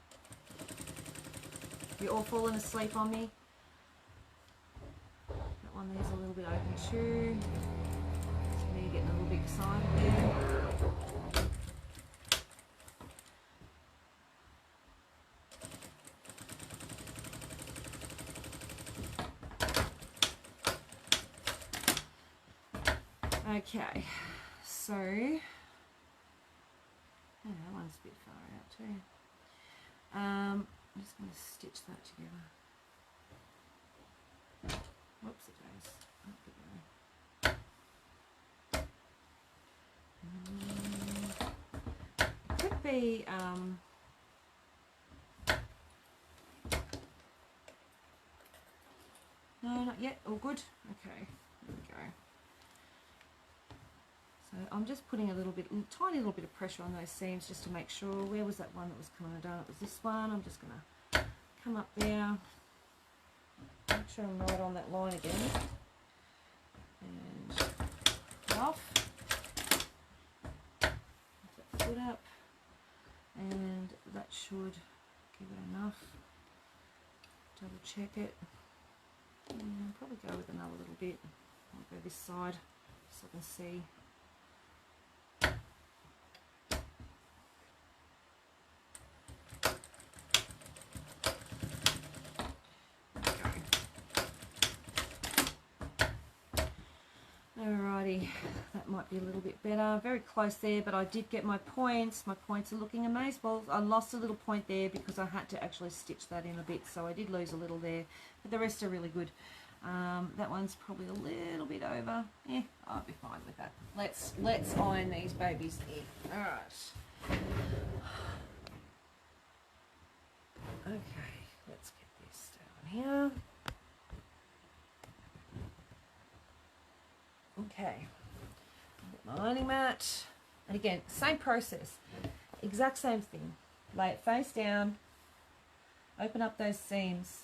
You're all falling asleep on me? That one there's a little bit open too, so now you're getting a little bit excited there. Okay, so that one's a bit far out too. I'm just going to stitch that together. Whoops, it goes. Could be no, not yet. All good. Okay, there we go. So I'm just putting a tiny little bit of pressure on those seams just to make sure. Where was that one that was coming undone? It was this one. I'm just going to come up there, make sure I'm right on that line again, and off, lift that foot up, and that should give it enough. Double check it, and probably go with another little bit. I'll go this side so I can see. Alrighty, that might be a little bit better. Very close there, but I did get my points. My points are looking amazing. Well, I lost a little point there because I had to actually stitch that in a bit, so I did lose a little there. But the rest are really good. That one's probably a little bit over. Yeah, I'll be fine with that. Let's iron these babies in. Alright. Okay, let's get this down here. Okay, get my ironing mat, and again, same process, exact same thing. Lay it face down, open up those seams,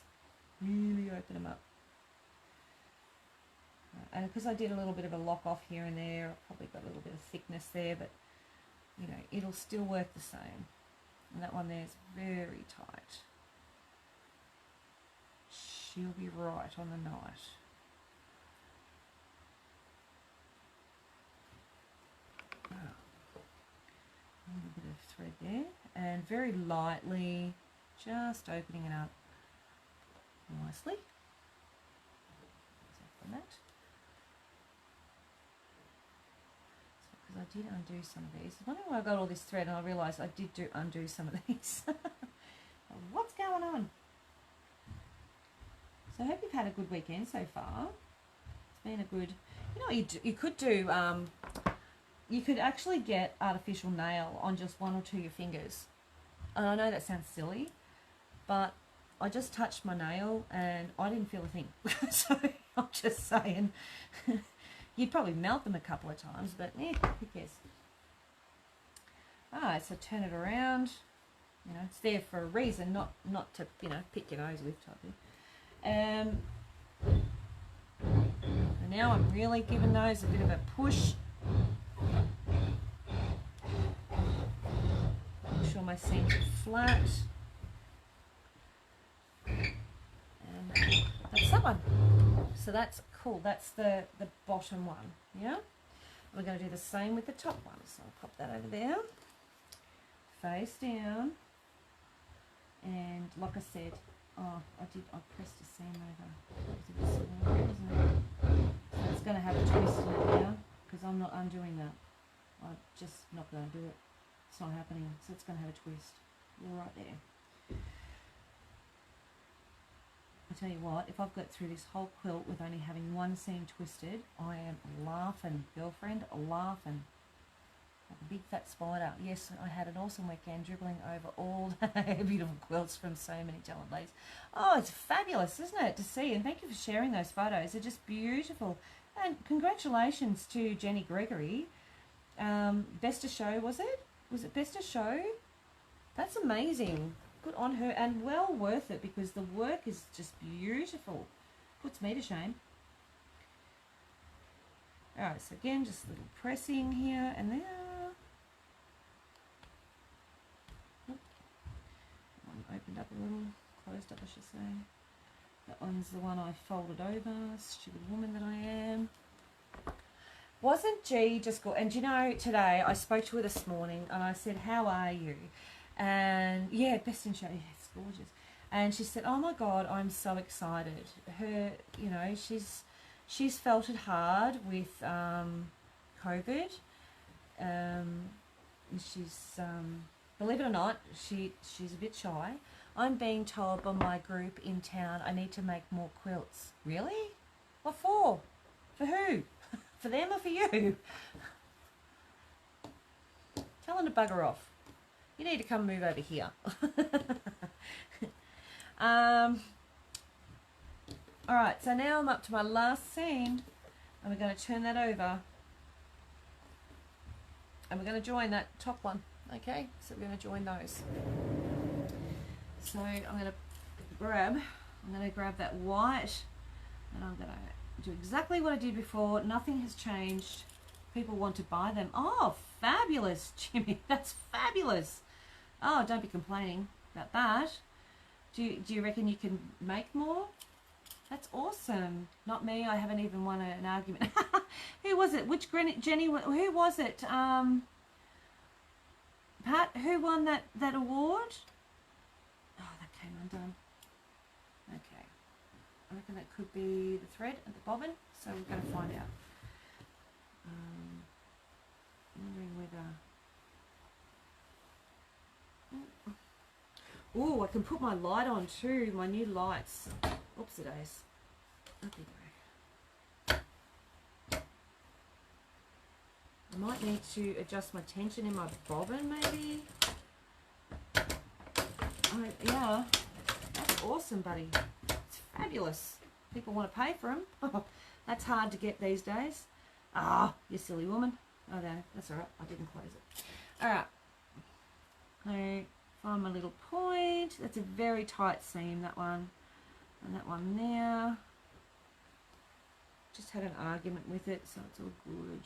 really open them up. And because I did a little bit of a lock off here and there, I've probably got a little bit of thickness there, but you know, it'll still work the same. And that one there is very tight. She'll be right on the night. A little bit of thread there, and very lightly just opening it up nicely. From that. So, because I did undo some of these. I wonder why I got all this thread, and I realised I did undo some of these. What's going on? So I hope you've had a good weekend so far. It's been a good. You know what you could do. You could actually get artificial nail on just one or two of your fingers. And I know that sounds silly, but I just touched my nail and I didn't feel a thing. So I'm just saying, you'd probably melt them a couple of times, but yeah, who cares? Alright, so turn it around. You know, it's there for a reason, not to, you know, pick your nose with type thing. And now I'm really giving those a bit of a push. Make sure my seams are flat. And that's that one. So that's cool. That's the bottom one. Yeah? We're going to do the same with the top one. So I'll pop that over there. Face down. And like I said, I pressed a seam over. It's a bit small, isn't it? So it's going to have a twist in it now because I'm not undoing that. I'm just not going to do it. It's not happening. So it's going to have a twist. Right there. I tell you what, if I've got through this whole quilt with only having one seam twisted, I am laughing, girlfriend, laughing. Like a big fat spider. Yes, I had an awesome weekend dribbling over all the beautiful quilts from so many talented ladies. Oh, it's fabulous, isn't it, to see? And thank you for sharing those photos. They're just beautiful. And congratulations to Jenny Gregory. Best of Show, was it? Was it Best of Show? That's amazing. Good on her, and well worth it because the work is just beautiful. Puts me to shame. Alright, so again, just a little pressing here and there. One opened up a little, closed up I should say. That one's the one I folded over, stupid woman that I am. Wasn't G just good? And you know, today I spoke to her this morning and I said, how are you? And yeah, best in show, yeah, it's gorgeous. And she said, oh my God, I'm so excited. Her, you know, she's felt it hard with COVID. She's, believe it or not, she's a bit shy. I'm being told by my group in town I need to make more quilts. Really? What for? For who? For them or for you? Tell them to bugger off. You need to come move over here. Alright, so now I'm up to my last seam and we're going to turn that over and we're going to join that top one. Okay, so we're going to join those. So I'm going to grab that white and I'm going to do exactly what I did before. Nothing has changed. People want to buy them. Oh, fabulous, Jimmy. That's fabulous. Oh, don't be complaining about that. Do you reckon you can make more? That's awesome. Not me. I haven't even won an argument. Who was it? Which Jenny? Who was it? Pat, who won that award? Oh, that came undone. Okay. I reckon that could be the thread and the bobbin, so we're going to find out. Wondering whether... Oh, I can put my light on too, my new lights. Oopsie days. Okay, I might need to adjust my tension in my bobbin maybe. Oh, yeah, that's awesome, buddy. It's fabulous. People want to pay for them. That's hard to get these days. Ah, you silly woman. Oh no, that's alright. I didn't close it. Alright. So, find my little point. That's a very tight seam, that one. And that one there. Just had an argument with it, so it's all good.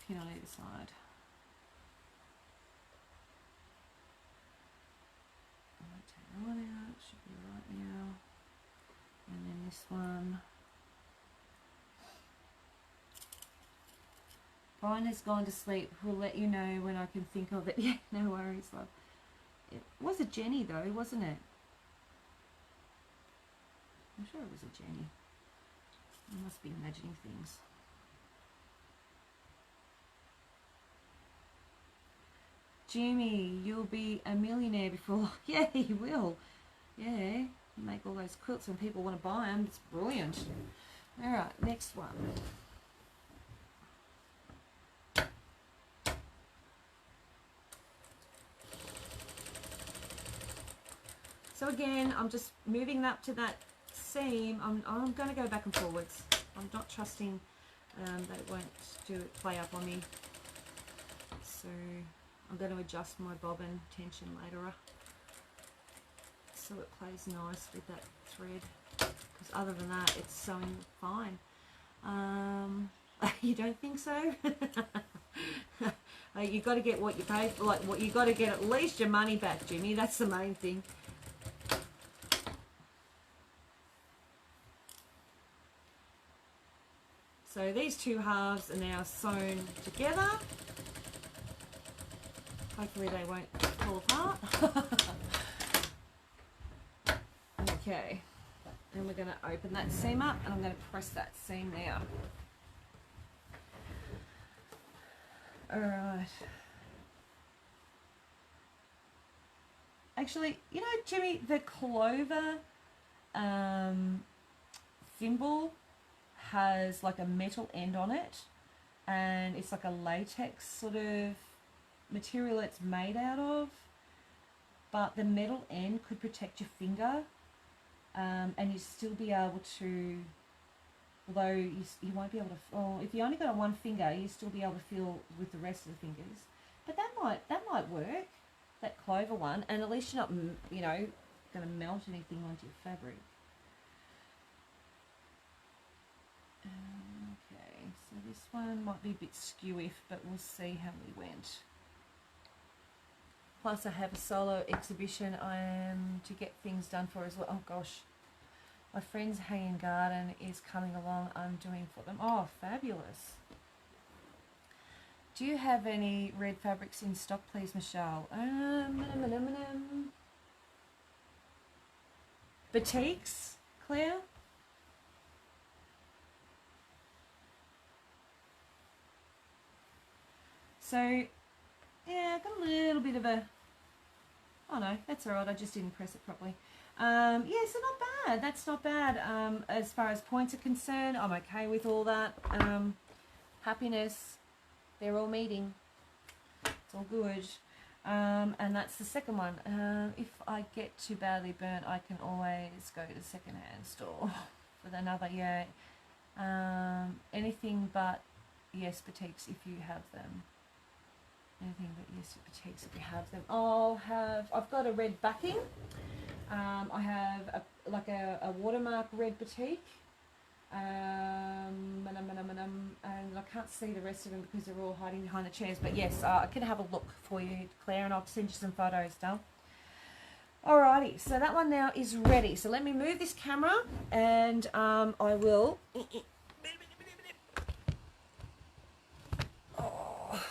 Pin on either side. I'll take that one out. Should be right now. And then this one. Brian has gone to sleep. We'll let you know when I can think of it. Yeah, no worries, love. It was a Jenny though, wasn't it? I'm sure it was a Jenny. I must be imagining things. Jimmy, you'll be a millionaire before. Yeah, you will. Yeah, make all those quilts when people want to buy them. It's brilliant. All right, next one. So again, I'm just moving up to that seam. I'm going to go back and forwards. I'm not trusting that it won't play up on me. So I'm going to adjust my bobbin tension later so it plays nice with that thread. Because other than that, it's sewing fine. You don't think so? You got to get what you pay for. Like, you got to get at least your money back, Jimmy. That's the main thing. So these two halves are now sewn together. Hopefully they won't fall apart. Okay, then we're going to open that seam up and I'm going to press that seam now. Alright. Actually, you know, Jimmy, the clover thimble has like a metal end on it, and it's like a latex sort of material it's made out of, but the metal end could protect your finger, and you'd still be able to, although you won't be able to, oh, if you only got on one finger, you still be able to feel with the rest of the fingers. But that might work, that clover one, and at least you're not, you know, going to melt anything onto your fabric. Okay, so this one might be a bit skewy, but we'll see how we went. Plus I have a solo exhibition I am to get things done for as well. Oh gosh, my friend's hanging garden is coming along. I'm doing for them. Oh, fabulous. Do you have any red fabrics in stock, please, Michelle? Batiks, Claire? So, yeah, I've got a little bit of a, oh no, that's alright, I just didn't press it properly. Yeah, so not bad, that's not bad. As far as points are concerned, I'm okay with all that. Happiness, they're all meeting. It's all good. And that's the second one. If I get too badly burnt, I can always go to the second-hand store with another, yeah. Anything but, yes, batiks if you have them. Anything but yes, batiks if you have them. I've got a red backing. I have a watermark red batik. And I can't see the rest of them because they're all hiding behind the chairs. But yes, I can have a look for you, Claire, and I'll send you some photos, Dale. Alrighty, so that one now is ready. So let me move this camera and I will... Oh.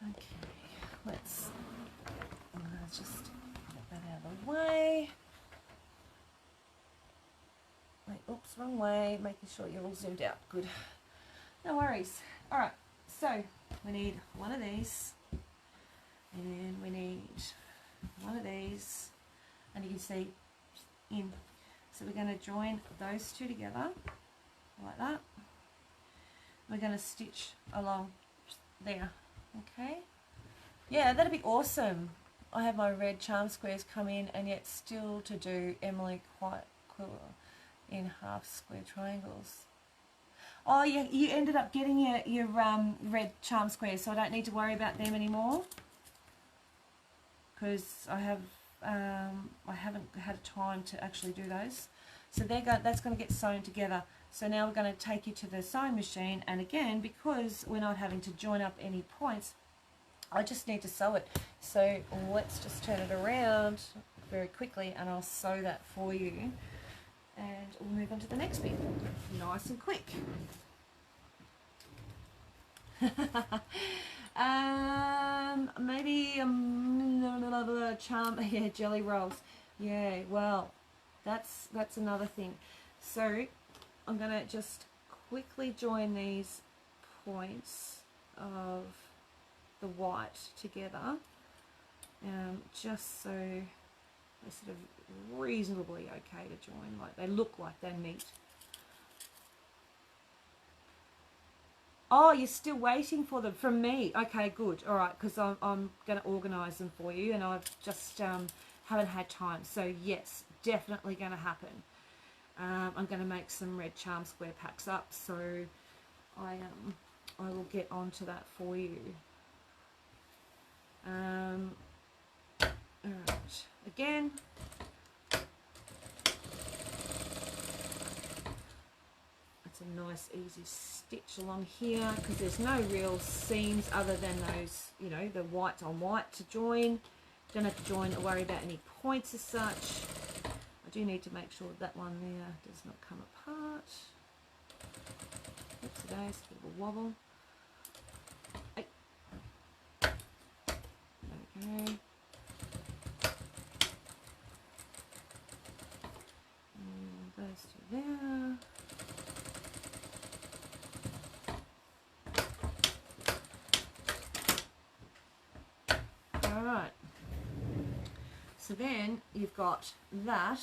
Okay, let's just get that out of the way. Wait, oops, wrong way. Making sure you're all zoomed out. Good. No worries. Alright, so we need one of these. And we need one of these. And you can see in. So we're going to join those two together like that. We're going to stitch along there. Okay. Yeah, that'd be awesome. I have my red charm squares come in, and yet still to do Emily Quill in half square triangles. Oh, you ended up getting your red charm squares, so I don't need to worry about them anymore. Because I haven't had time to actually do those. So that's going to get sewn together. So now we're going to take you to the sewing machine, and again, because we're not having to join up any points, I just need to sew it. So let's just turn it around very quickly, and I'll sew that for you. And we'll move on to the next bit, nice and quick. Maybe charm, yeah, jelly rolls. Yeah, well, that's another thing. So I'm gonna just quickly join these points of the white together, just so they're sort of reasonably okay to join, like they look like they're neat. Oh, you're still waiting for them from me. Okay, good. All right, because I'm going to organise them for you, and I've just haven't had time. So yes, definitely going to happen. I'm going to make some red charm square packs up, so I will get onto that for you. All right, again. It's a nice easy stitch along here because there's no real seams other than those, you know, the white on white to join. Don't have to join or worry about any points as such. I do need to make sure that one there does not come apart. Oops, today it's a bit of a wobble. Hey. Okay. And those two there. Alright, so then you've got that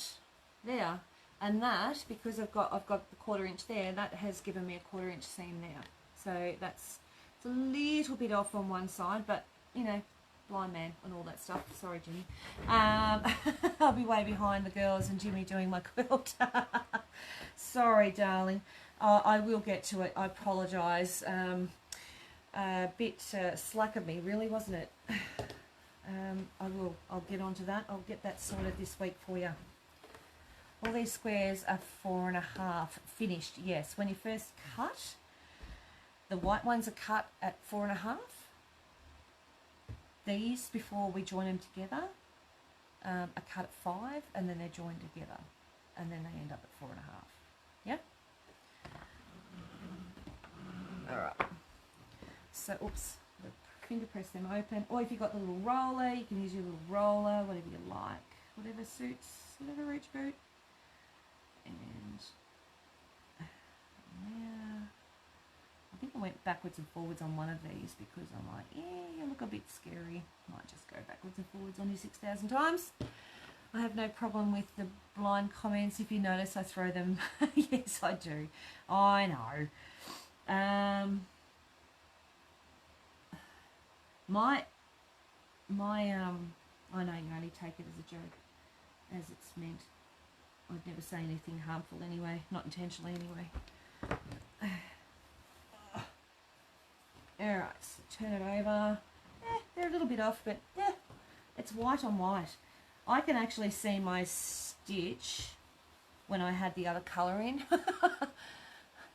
there, and that, because I've got the 1/4 inch there, that has given me a 1/4 inch seam there. So it's a little bit off on one side, but you know, blind man and all that stuff. Sorry, Jimmy. I'll be way behind the girls and Jimmy doing my quilt. Sorry, darling. I will get to it. I apologise. A bit slack of me, really, wasn't it? I'll get onto that. I'll get that sorted this week for you. All these squares are 4.5 finished. Yes, when you first cut, the white ones are cut at 4.5. These, before we join them together, are cut at 5, and then they're joined together, and then they end up at 4.5. Yeah. All right. So, oops. Finger press them open, or if you've got the little roller, you can use your little roller, whatever you like, whatever suits, whatever rich boot. And yeah, I think I went backwards and forwards on one of these because I'm like, yeah, you look a bit scary. Might just go backwards and forwards on you 6,000 times. I have no problem with the blind comments. If you notice, I throw them. Yes, I do. I know. I know you only take it as a joke, as it's meant. I'd never say anything harmful anyway, not intentionally anyway. Alright, so turn it over. They're a little bit off, but yeah, it's white on white. I can actually see my stitch when I had the other colour in.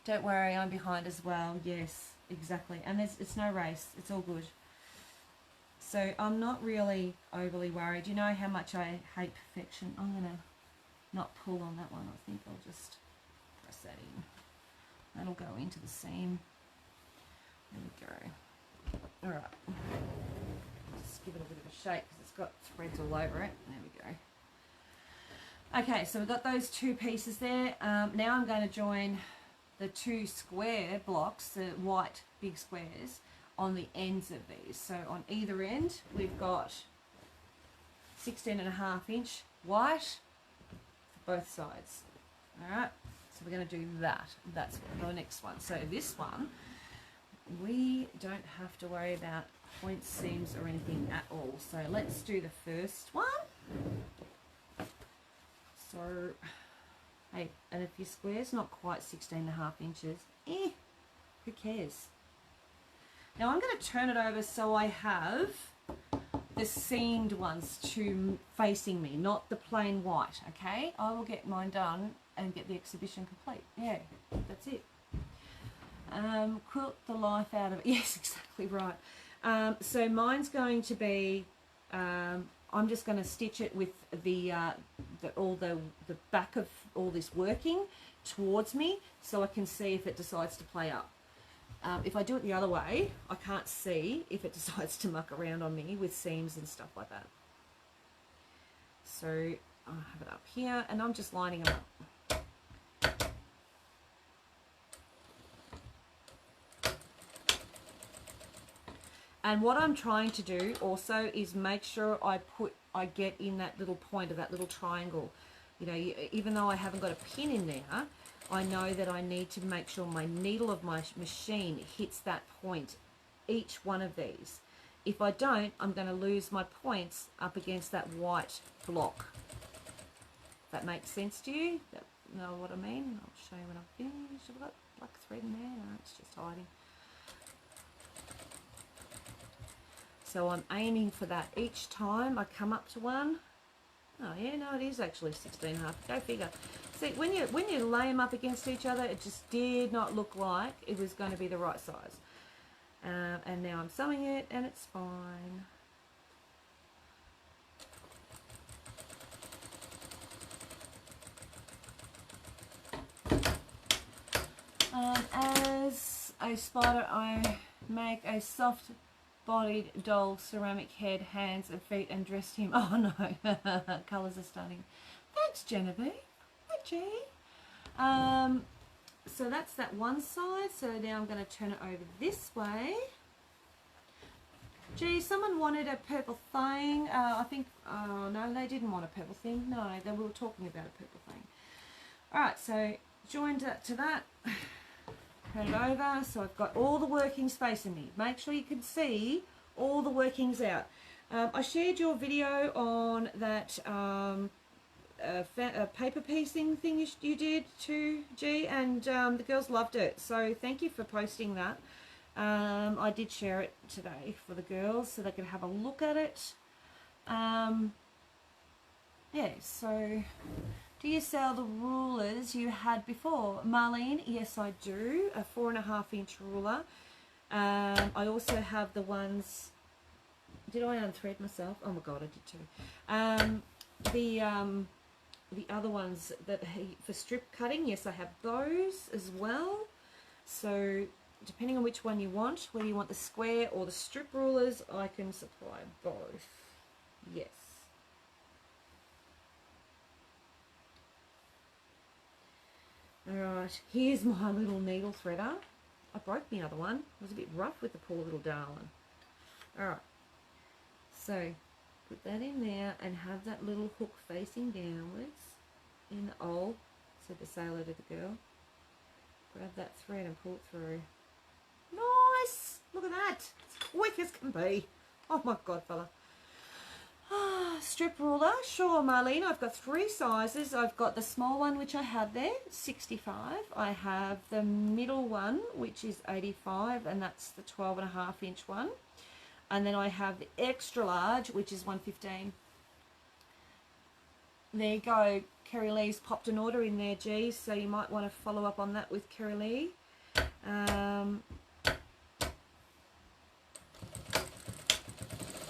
Don't worry, I'm behind as well. Yes, exactly. And it's no race. It's all good. So I'm not really overly worried. You know how much I hate perfection. I'm going to not pull on that one. I think I'll just press that in. That'll go into the seam. There we go. All right. Just give it a bit of a shake because it's got threads all over it. There we go. Okay, so we've got those two pieces there. Now I'm going to join the two square blocks, the white big squares, on the ends of these. So on either end, we've got 16.5 inch white for both sides. All right, so we're going to do that. That's the next one. So this one, we don't have to worry about point seams or anything at all. So let's do the first one. So, hey, and if your square's not quite 16.5 inches, who cares? Now I'm going to turn it over so I have the seamed ones facing me, not the plain white, okay? I will get mine done and get the exhibition complete. Yeah, that's it. Quilt the life out of it. Yes, exactly right. So mine's going to be, I'm just going to stitch it with the back of all this working towards me so I can see if it decides to play up. If I do it the other way, I can't see if it decides to muck around on me with seams and stuff like that. So I have it up here and I'm just lining them up. And what I'm trying to do also is make sure I get in that little point of that little triangle. You know, even though I haven't got a pin in there, I know that I need to make sure my needle of my machine hits that point, each one of these. If I don't, I'm going to lose my points up against that white block. That makes sense to you? Know what I mean? I'll show you when I'm finished. Have I got black thread in there? No, it's just hiding. So I'm aiming for that each time I come up to one. Oh yeah, no, it is actually 16.5. Go figure. See, when you lay them up against each other, it just did not look like it was going to be the right size. And now I'm sewing it, and it's fine. As a spider, I make a soft-bodied doll, ceramic head, hands and feet, and dressed him. Oh no, colours are stunning. Thanks, Genevieve. Hi, G. So that's that one side. So now I'm going to turn it over this way. Gee, someone wanted a purple thing. I think, oh no, they didn't want a purple thing. No, we were talking about a purple thing. Alright, so joined to that. Turn it over. So I've got all the workings facing me. Make sure you can see all the workings out. I shared your video on that paper piecing thing you did too, G, and the girls loved it. So thank you for posting that. I did share it today for the girls so they could have a look at it. Yeah, so do you sell the rulers you had before? Marlene, yes I do, a 4.5 inch ruler. I also have the ones, did I unthread myself? Oh my god, I did too. The other ones that for strip cutting, yes I have those as well. So depending on which one you want, whether you want the square or the strip rulers, I can supply both. Yes. Alright, here's my little needle threader. I broke the other one. It was a bit rough with the poor little darling. Alright, so put that in there and have that little hook facing downwards in the awl. Said the sailor to the girl. Grab that thread and pull it through. Nice! Look at that! It's quick as can be. Oh my god, fella. Strip ruler, sure Marlene, I've got 3 sizes. I've got the small one which I had there, 65. I have the middle one which is 85, and that's the 12.5 inch one. And then I have the extra large which is 115. There you go. Kerry Lee's popped an order in there, G, so you might want to follow up on that with Kerry Lee.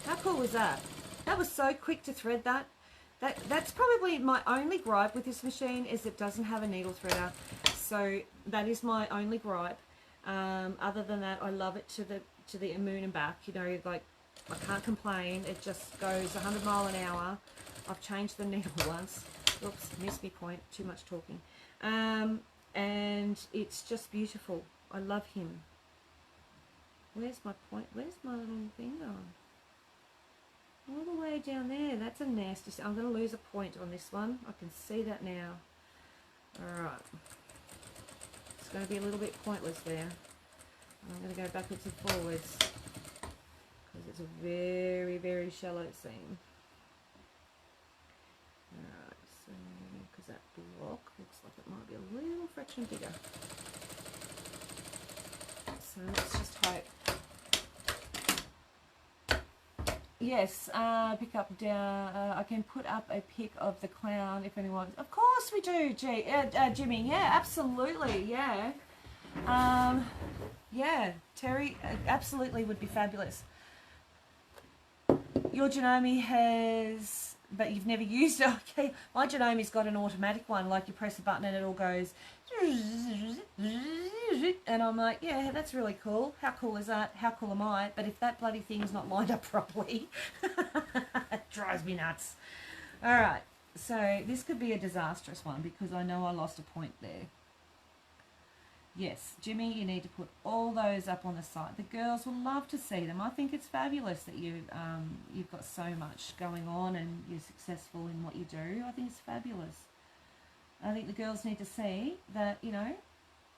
How cool was that? That was so quick to thread that. That's probably my only gripe with this machine, is it doesn't have a needle threader. So that is my only gripe. Other than that, I love it to the moon and back. You know, like, I can't complain. It just goes 100 miles an hour. I've changed the needle once. Oops, missed me point. Too much talking. And it's just beautiful. I love him. Where's my point? Where's my little thing going? All the way down there. That's a nasty... I'm going to lose a point on this one. I can see that now. Alright. It's going to be a little bit pointless there. I'm going to go backwards and forwards, because it's a very, very shallow seam. Alright, so, because that block looks like it might be a little fraction bigger. So let's just hope. Yes, pick up down. I can put up a pic of the clown if anyone. Of course we do, Jimmy. Yeah, absolutely. Yeah. Yeah, Terry, absolutely would be fabulous. Your Janome has, but you've never used it. Okay, my Janome's got an automatic one, like you press a button and it all goes, and I'm like, yeah, that's really cool. How cool is that? How cool am I? But if that bloody thing's not lined up properly, it drives me nuts. All right, so this could be a disastrous one, because I know I lost a point there. Yes, Jimmy, you need to put all those up on the site. The girls will love to see them. I think it's fabulous that you've got so much going on and you're successful in what you do. I think it's fabulous. I think the girls need to see that, you know,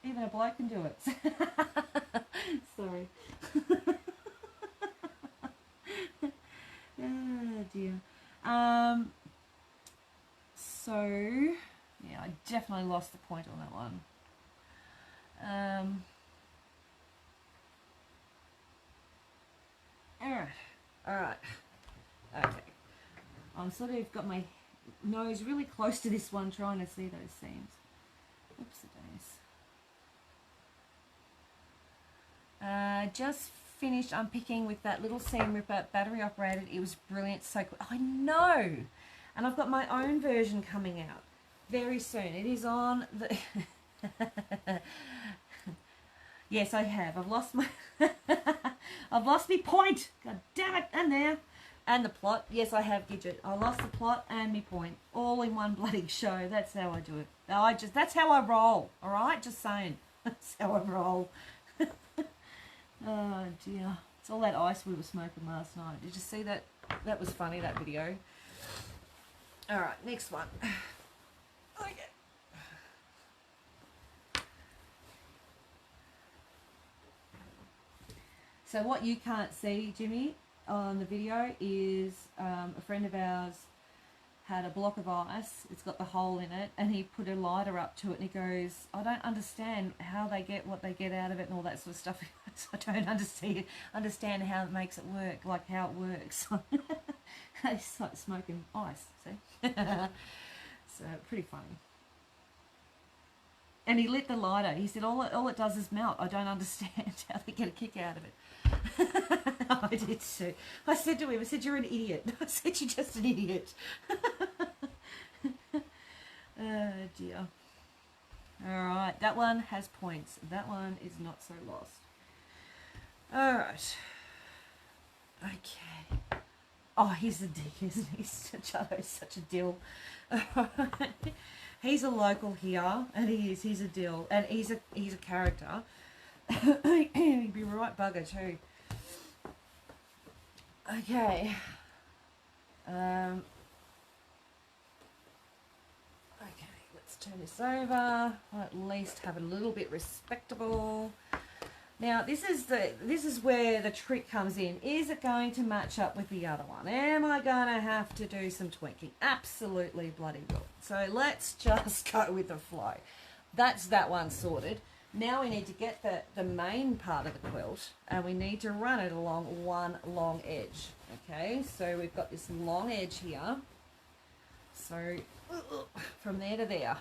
even a bloke can do it. Sorry. Oh, dear. So, yeah, I definitely lost the point on that one. Alright. Okay. I'm sort of got my nose really close to this one, trying to see those seams. Oopsie days. Just finished unpicking with that little seam ripper, battery operated. It was brilliant. So cool. I know. And I've got my own version coming out very soon. It is on the... Yes, I have. I've lost my I've lost my point. God damn it. And there. And the plot. Yes, I have, Gidget. I lost the plot and my point. All in one bloody show. That's how I do it. That's how I roll. Alright? Just saying. That's how I roll. Oh dear. It's all that ice we were smoking last night. Did you see that? That was funny, that video. Alright, next one. Okay. So what you can't see, Jimmy, on the video is a friend of ours had a block of ice. It's got the hole in it, and he put a lighter up to it, and he goes, I don't understand how they get what they get out of it and all that sort of stuff. I don't understand how it makes it work, like how it works. It's like smoking ice, see? So, pretty funny. And he lit the lighter. He said, all it does is melt. I don't understand how they get a kick out of it. I did too. I said to him, I said, you're an idiot. I said, you're just an idiot. Oh, dear. All right, that one has points. That one is not so lost. All right. Okay. Oh, he's a dick, isn't he? Chato's such a dill. He's a local here, and he's a dill, and he's a character. He'd be a right bugger too. Okay. Okay, let's turn this over. I'll at least have it a little bit respectable. Now this is where the trick comes in. Is it going to match up with the other one? Am I gonna have to do some tweaking? Absolutely bloody will. So let's just go with the flow. That's that one sorted. Now we need to get the main part of the quilt, and we need to run it along one long edge. Okay, so we've got this long edge here. So from there to there.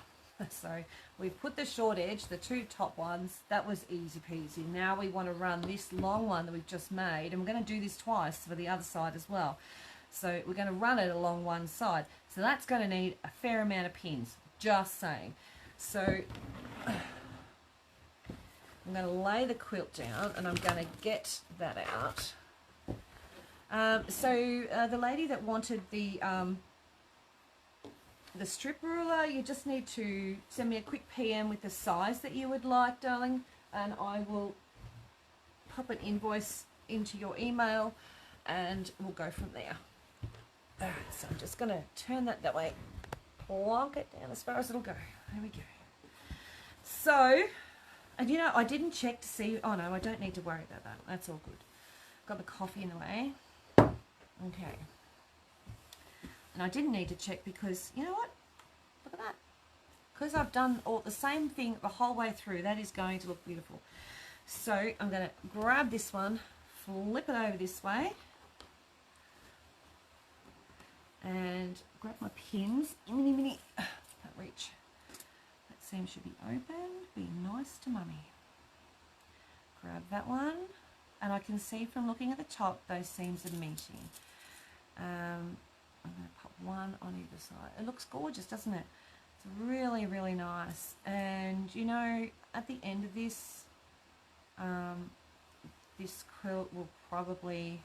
So we've put the short edge, the two top ones, that was easy peasy. Now we want to run this long one that we've just made, and we're going to do this twice for the other side as well. So we're going to run it along one side. So that's going to need a fair amount of pins, just saying. So I'm going to lay the quilt down and I'm going to get that out. The lady that wanted the strip ruler, you just need to send me a quick PM with the size that you would like, darling, and I will pop an invoice into your email and we'll go from there. Alright, so I'm just going to turn that way, plonk it down as far as it'll go. There we go. So, and you know, I didn't check to see, oh no, I don't need to worry about that. That's all good. Got the coffee in the way. Okay. And I didn't need to check because, you know what? Look at that. Because I've done all the same thing the whole way through, that is going to look beautiful. So I'm going to grab this one, flip it over this way, and grab my pins. Mini. Can't reach. That seam should be open. Be nice to mummy. Grab that one. And I can see from looking at the top, those seams are meeting. I'm going to pop one on either side. It looks gorgeous, doesn't it? It's really, really nice. And, you know, at the end of this, this quilt will probably,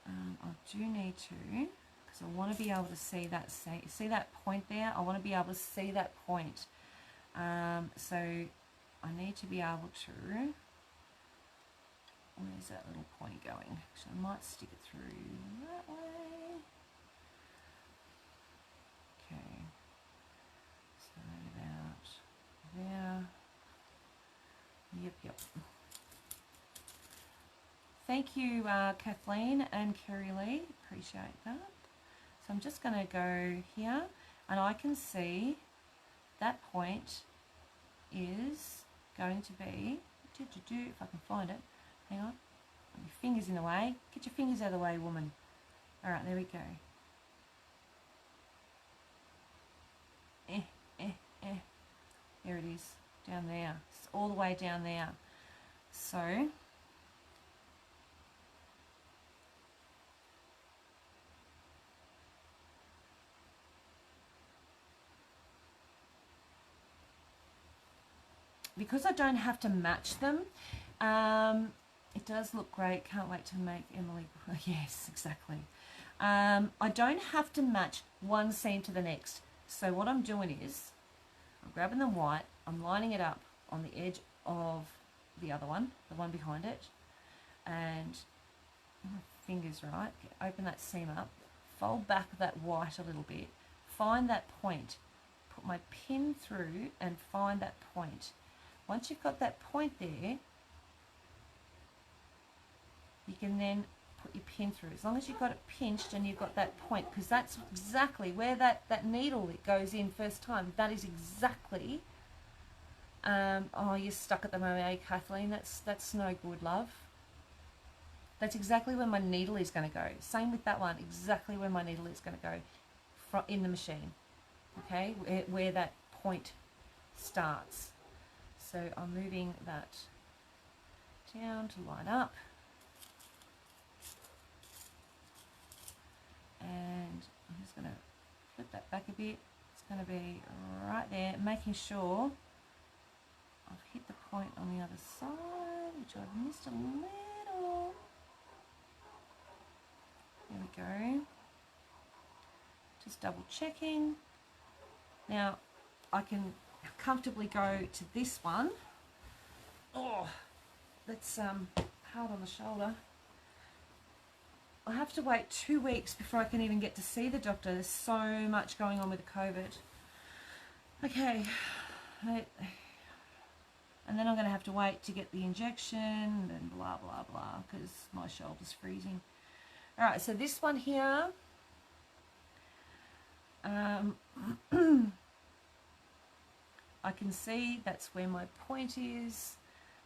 I do need to, because I want to be able to see that point there? I want to be able to see that point. So I need to be able to, where's that little point going? So I might stick it through that way. Okay. So about there. Yep. Thank you, Kathleen and Kerry Lee. Appreciate that. So I'm just going to go here, and I can see that point is going to be, if I can find it. Hang on. Your fingers in the way. Get your fingers out of the way, woman. All right, there we go. There it is, down there. It's all the way down there. So, because I don't have to match them, it does look great. Can't wait to make Emily. Yes, exactly. I don't have to match one seam to the next. So what I'm doing is, I'm grabbing the white, I'm lining it up on the edge of the other one, the one behind it, and my fingers right, open that seam up, fold back that white a little bit, find that point, put my pin through and find that point. Once you've got that point there, you can then put your pin through. As long as you've got it pinched and you've got that point, because that's exactly where that needle that goes in first time, that is exactly, oh, you're stuck at the moment, eh, Kathleen? That's no good, love. That's exactly where my needle is going to go. Same with that one, exactly where my needle is going to go in the machine, okay, where that point starts. So I'm moving that down to line up. And I'm just going to flip that back a bit. It's going to be right there, making sure I've hit the point on the other side, which I've missed a little. There we go. Just double checking. Now I can comfortably go to this one. Oh, that's hard on the shoulder. I have to wait 2 weeks before I can even get to see the doctor. There's so much going on with COVID. Okay. And then I'm going to have to wait to get the injection and blah, blah, blah, because my shoulder's freezing. All right, so this one here, I can see that's where my point is.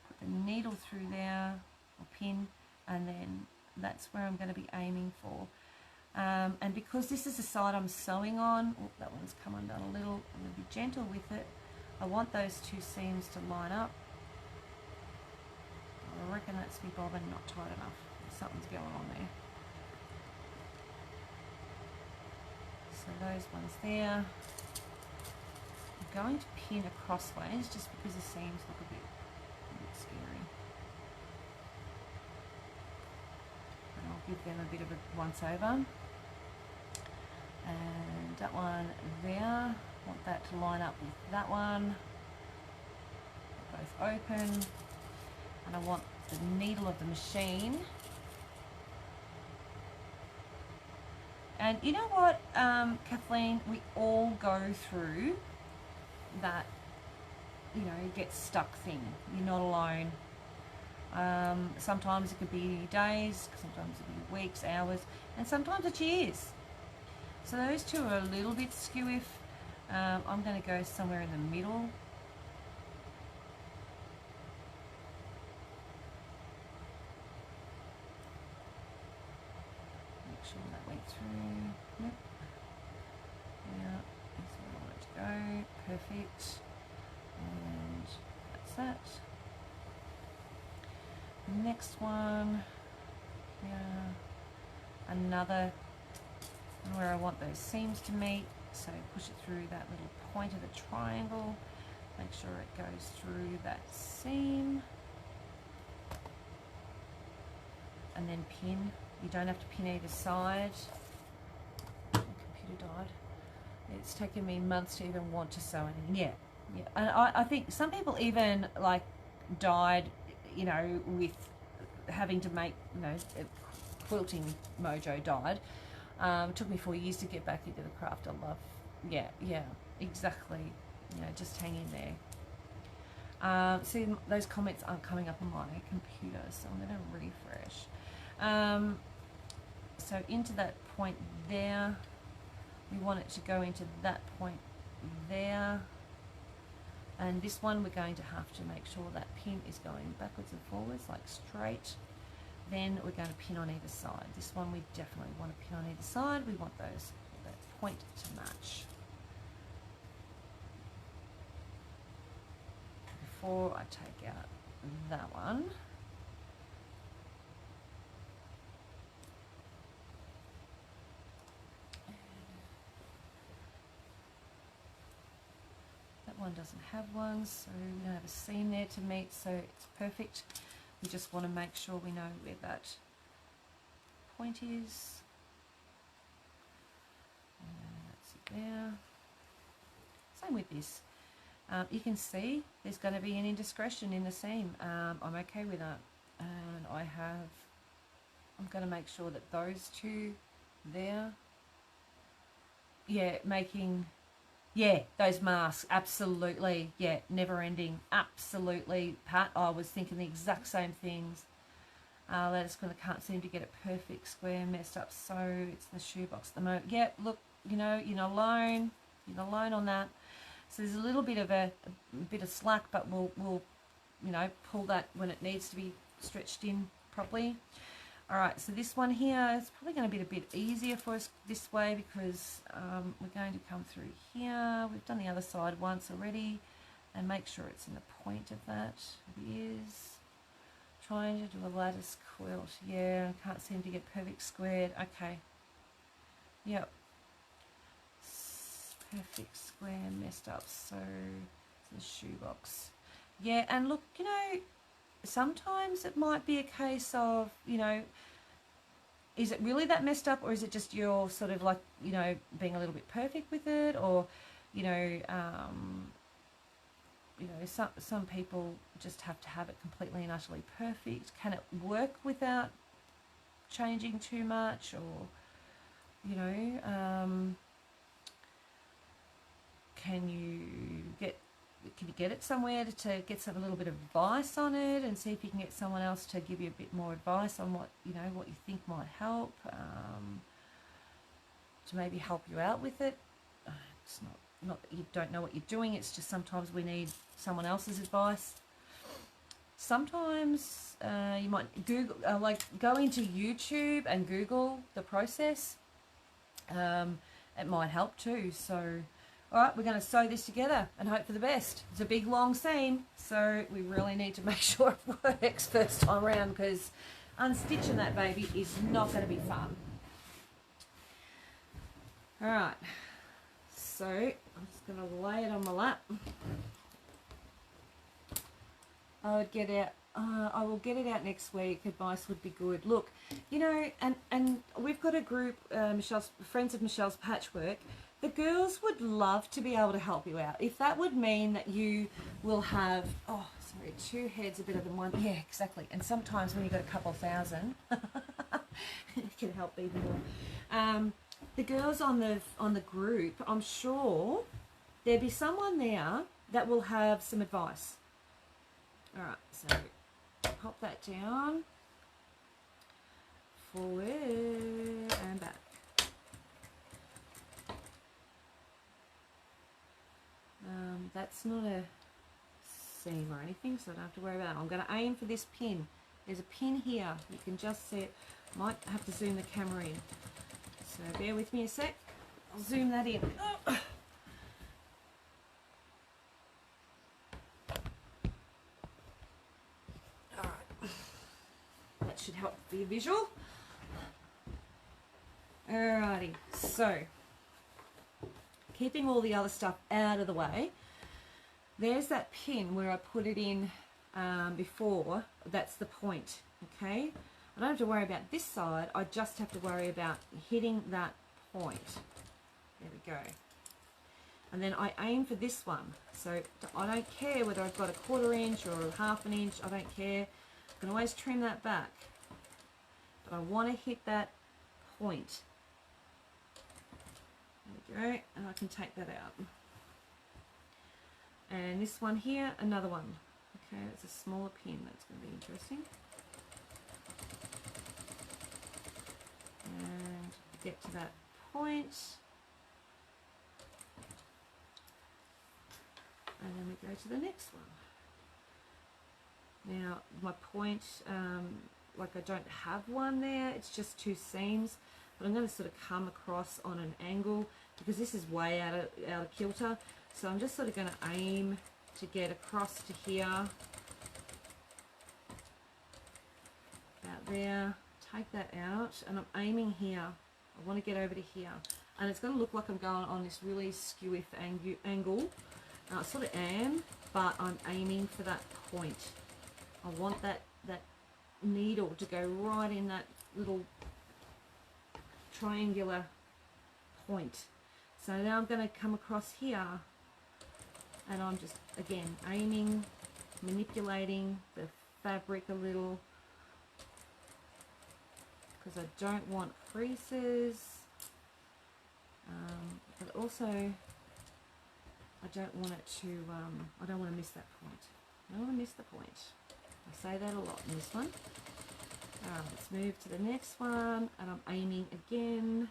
Put the needle through there, or pin, and then that's where I'm going to be aiming for. And because this is the side I'm sewing on, oh, that one's come undone a little, I'm going to be gentle with it. I want those two seams to line up. I reckon that's me bobbin not tight enough. Something's going on there. So those ones there. I'm going to pin crossways just because the seams look a bit scary. And I'll give them a bit of a once over. And that one there, I want that to line up with that one. Both open. And I want the needle of the machine. And you know what, Kathleen, we all go through that, you know, get stuck thing. You're not alone. Sometimes it could be days, sometimes it could be weeks, hours, and sometimes it's years. So those two are a little bit skew. I'm going to go somewhere in the middle. Make sure that went through. Yep. Yeah, that's where I want it to go. Perfect. And that's that. Next one. Yeah. Another where I want those seams to meet, so push it through that little point of the triangle, make sure it goes through that seam, and then pin. You don't have to pin either side. My computer died. It's taken me months to even want to sew anything. Yeah. And I think some people even like died, you know, with having to make, you know, quilting mojo died. It took me 4 years to get back into the craft. I love, yeah, exactly. You know, just hang in there. See, those comments aren't coming up on my computer, so I'm going to refresh. So into that point there, we want it to go into that point there. And this one, we're going to have to make sure that pin is going backwards and forwards, like straight. Then we're going to pin on either side. This one we definitely want to pin on either side. We want that point to match. Before I take out that one, that one doesn't have one, so we don't have a seam there to meet, so it's perfect. We just want to make sure we know where that point is. That's it there. Same with this. You can see there's going to be an indiscretion in the seam. I'm okay with that. And I'm going to make sure that those two there, yeah, making, yeah, those masks, absolutely, yeah, never ending, absolutely, Pat, I was thinking the exact same things. Lettuce Quilter can't seem to get it perfect, square, messed up, so it's the shoebox at the moment. Yeah, look, you know, you're not alone on that. So there's a little bit of a bit of slack, but we'll you know, pull that when it needs to be stretched in properly. All right, so this one here is probably going to be a bit easier for us this way because we're going to come through here. We've done the other side once already, and make sure it's in the point of that. It is. Trying to do a lattice quilt. Yeah, can't seem to get perfect squared. Okay. Yep. Perfect square, messed up. So it's the shoebox. Yeah, and look, you know, sometimes it might be a case of, you know, is it really that messed up, or is it just you're sort of like, you know, being a little bit perfect with it, or, you know, some people just have to have it completely and utterly perfect. Can it work without changing too much, or, you know, can you get it somewhere to get a little bit of advice on it, and see if you can get someone else to give you a bit more advice on what, you know, what you think might help, to maybe help you out with it. It's not that you don't know what you're doing, it's just sometimes we need someone else's advice. Sometimes you might Google, like go into YouTube and Google the process. it might help too. So all right, we're going to sew this together and hope for the best. It's a big long seam, so we really need to make sure it works first time around, because unstitching that baby is not going to be fun. All right, so I'm just going to lay it on my lap. I will get it out next week. Advice would be good. Look, you know, and we've got a group, Michelle's friends of Michelle's Patchwork. The girls would love to be able to help you out. If that would mean that you will have, oh, sorry, 2 heads are better than one. Yeah, exactly. And sometimes when you've got a couple thousand, it can help even more. The girls on the group, I'm sure there'd be someone there that will have some advice. All right, so pop that down, forward and back. That's not a seam or anything, so I don't have to worry about it. I'm going to aim for this pin. There's a pin here. You can just see it. Might have to zoom the camera in. So bear with me a sec. I'll zoom that in. Oh. Alright. That should help for your visual. Alrighty, so keeping all the other stuff out of the way, there's that pin where I put it in before. That's the point, okay? I don't have to worry about this side, I just have to worry about hitting that point. There we go. And then I aim for this one. So I don't care whether I've got a 1/4 inch or 1/2 inch, I don't care. I can always trim that back. But I want to hit that point. There we go, and I can take that out. And this one here, another one. Okay, it's a smaller pin, that's going to be interesting. And get to that point. And then we go to the next one. Now, my point, like I don't have one there, it's just 2 seams. But I'm going to sort of come across on an angle because this is way out of kilter. So I'm just sort of going to aim to get across to here, about there, take that out, and I'm aiming here. I want to get over to here. And it's going to look like I'm going on this really skewy angle. I sort of am, but I'm aiming for that point. I want that needle to go right in that little triangular point. So now I'm going to come across here, and I'm just, again, aiming, manipulating the fabric a little, because I don't want creases, but also I don't want it to, I don't want to miss that point. I don't want to miss the point. I say that a lot in this one. Let's move to the next one, and I'm aiming again.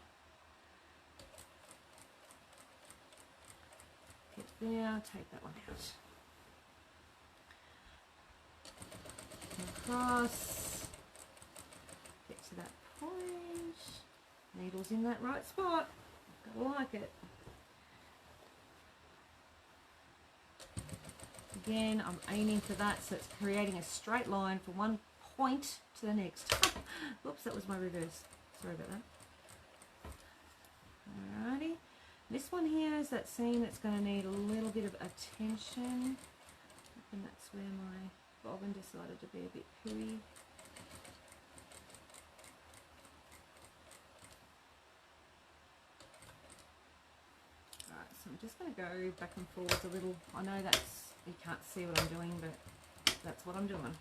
Get there, take that one out. Across, get to that point. Needle's in that right spot. Gotta like it. Again, I'm aiming for that, so it's creating a straight line from one point to the next. Whoops, that was my reverse. Sorry about that. Alrighty. This one here is that seam that's going to need a little bit of attention. And that's where my bobbin decided to be a bit pooey. Alright, so I'm just going to go back and forwards a little. I know that's, you can't see what I'm doing, but that's what I'm doing.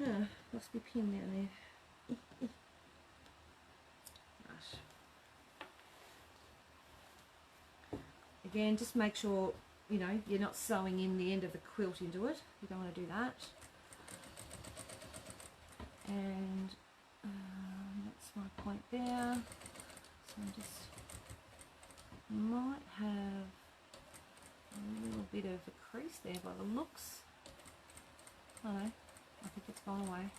Okay. Must be pinned down there. Right. Again, just make sure, you know, you're not sewing in the end of the quilt into it. You don't want to do that. And that's my point there. So I just might have a little bit of a crease there by the looks. I don't know, I think it's gone away.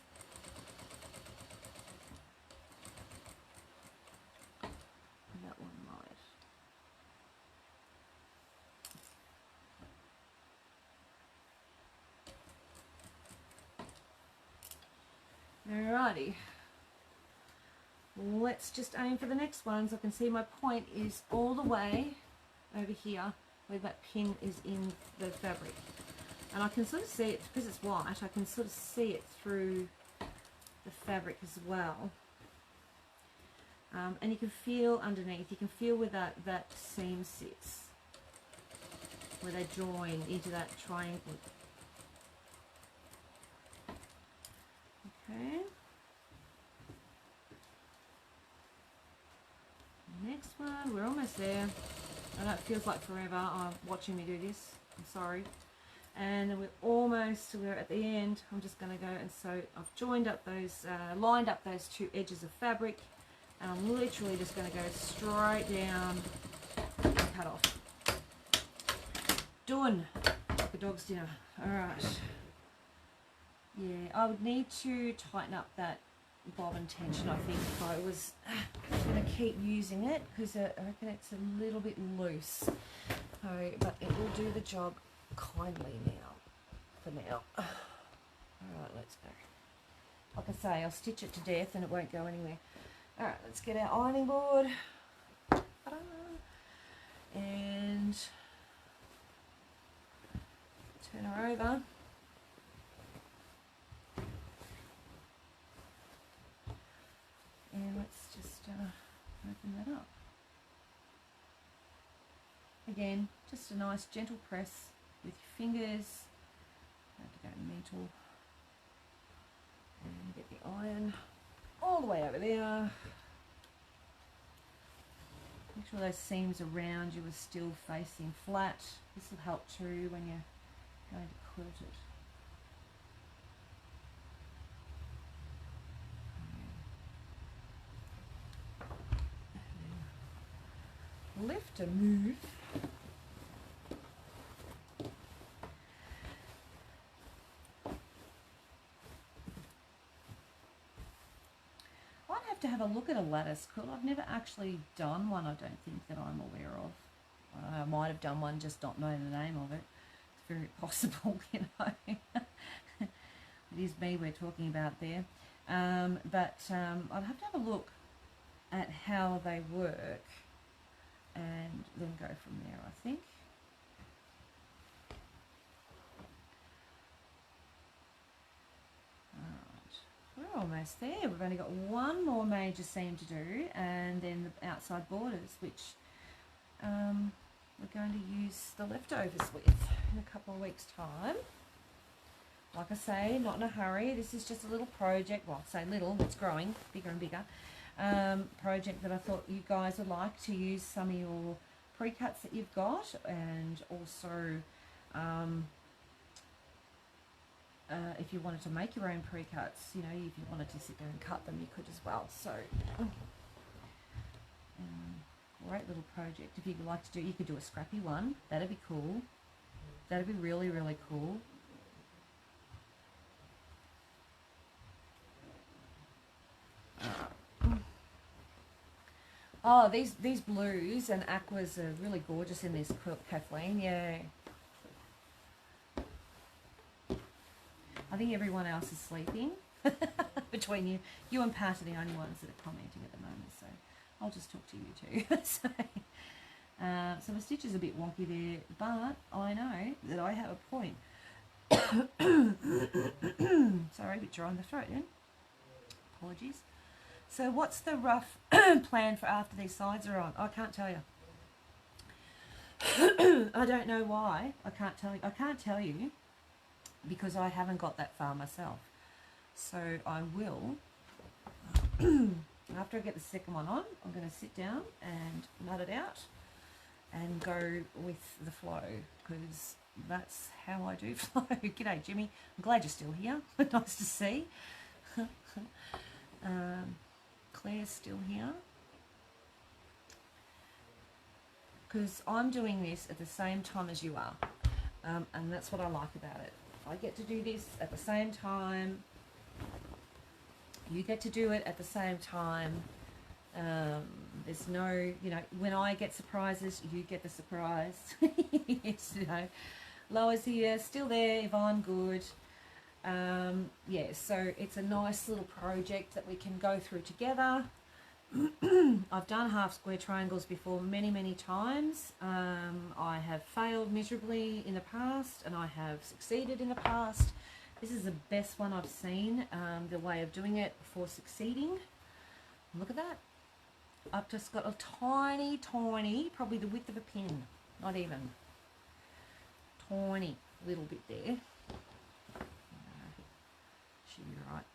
Alrighty. Let's just aim for the next one so I can see my point is all the way over here where that pin is in the fabric. And I can sort of see it, because it's white, I can sort of see it through the fabric as well. And you can feel underneath, you can feel where that seam sits, where they join into that triangle. Okay. Next one, we're almost there. I know it feels like forever watching me do this, I'm sorry. And we're at the end. I'm just going to go, and so I've joined up those, lined up those two edges of fabric, and I'm literally just going to go straight down and cut off. Done. Like a dog's dinner. Alright. Yeah, I would need to tighten up that bobbin tension, I think, if I was going to keep using it, because I reckon it's a little bit loose. But it will do the job kindly now, for now. Alright, let's go. Like I say, I'll stitch it to death and it won't go anywhere. Alright, let's get our ironing board. And turn her over. And let's just open that up. Again, just a nice gentle press with your fingers. I have to go mental. And get the iron all the way over there. Make sure those seams around you are still facing flat. This will help too when you're going to quilt it. Lift and move. I'd have to have a look at a lattice quilt. I've never actually done one, I don't think, that I'm aware of. I might have done one, just not know the name of it. It's very possible, you know. It is me we're talking about there. But I'd have to have a look at how they work and then go from there, I think. We're almost there. We've only got one more major seam to do, and then the outside borders, which we're going to use the leftovers with in a couple of weeks' time. Like I say, not in a hurry. This is just a little project. Well, I say little, it's growing bigger and bigger. Project that I thought you guys would like to use some of your pre-cuts that you've got, and also if you wanted to make your own pre-cuts, you know, if you wanted to sit there and cut them, you could as well. So great little project. If you'd like to do, you could do a scrappy one. That'd be cool. That'd be really, really cool. Oh, these blues and aquas are really gorgeous in this quilt, Kathleen. Yeah. I think everyone else is sleeping. Between you and Pat are the only ones that are commenting at the moment, so I'll just talk to you too. So my stitch is a bit wonky there, but I know that I have a point. Sorry, a bit dry in the throat then. Apologies. So what's the rough plan for after these sides are on? I can't tell you. I don't know why. I can't tell you. I can't tell you because I haven't got that far myself. So I will, after I get the second one on, I'm going to sit down and nut it out and go with the flow, because that's how I do flow. G'day, Jimmy. I'm glad you're still here. Nice to see. Claire's still here. Because I'm doing this at the same time as you are. And that's what I like about it. I get to do this at the same time. You get to do it at the same time. There's no, you know, when I get surprises, you get the surprise. It's, you know, Lois here, still there, Yvonne, good. Yeah, so it's a nice little project that we can go through together. I've done half square triangles before many times. I have failed miserably in the past and I have succeeded in the past. This is the best one I've seen, the way of doing it for succeeding. Look at that. I've just got a tiny, probably the width of a pin, not even. Tiny little bit there. Should be right.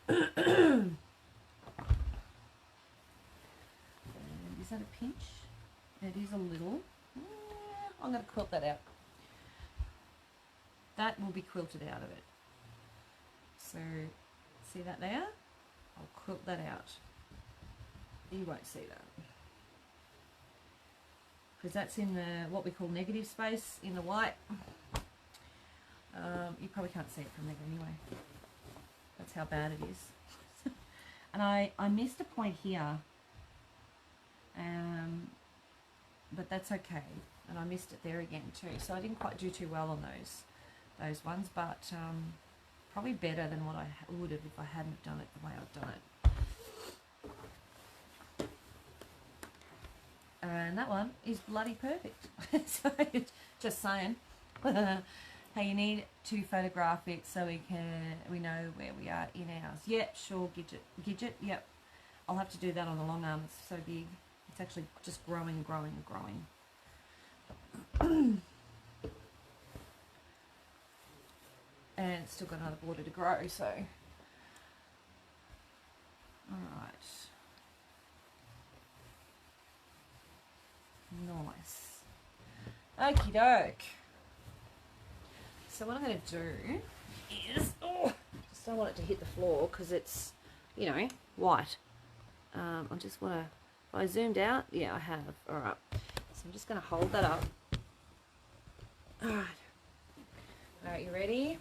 And is that a pinch? It is a little. I'm going to quilt that out. That will be quilted out of it. So, see that there? I'll quilt that out. You won't see that. Because that's in the, what we call negative space, in the white. You probably can't see it from there anyway. That's how bad it is. And I missed a point here. But that's okay. And I missed it there again too. So I didn't quite do too well on those ones. But probably better than what I would have if I hadn't done it the way I've done it. And that one is bloody perfect. So just saying. Hey, you need to photograph it so we know where we are in ours. Yep, sure, Gidget, yep. I'll have to do that on the long arm. It's so big. It's actually just growing. And it's still got another border to grow, so. Alright. Nice. Okie doke. So what I'm going to do is, just don't want it to hit the floor because it's, you know, white. I just want to, if I zoomed out, yeah, I have. Alright. So I'm just going to hold that up. Alright. Alright, you ready?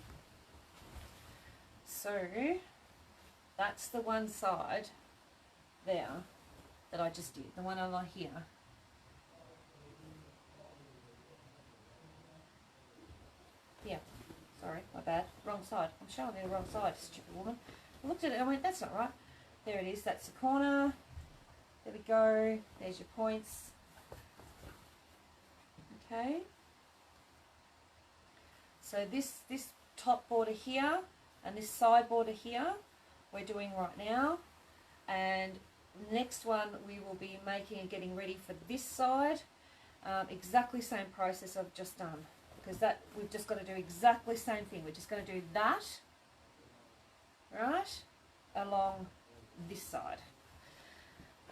So, that's the one side there that I just did. The one over here. Yeah, sorry, my bad. Wrong side. I'm showing you the wrong side, stupid woman. I looked at it and I went, that's not right. There it is. That's the corner. There we go. There's your points. Okay. So this top border here and this side border here we're doing right now. And next one we will be making and getting ready for this side. Exactly same process I've just done. Because that, we've just got to do exactly the same thing. We're just going to do that, right, along this side.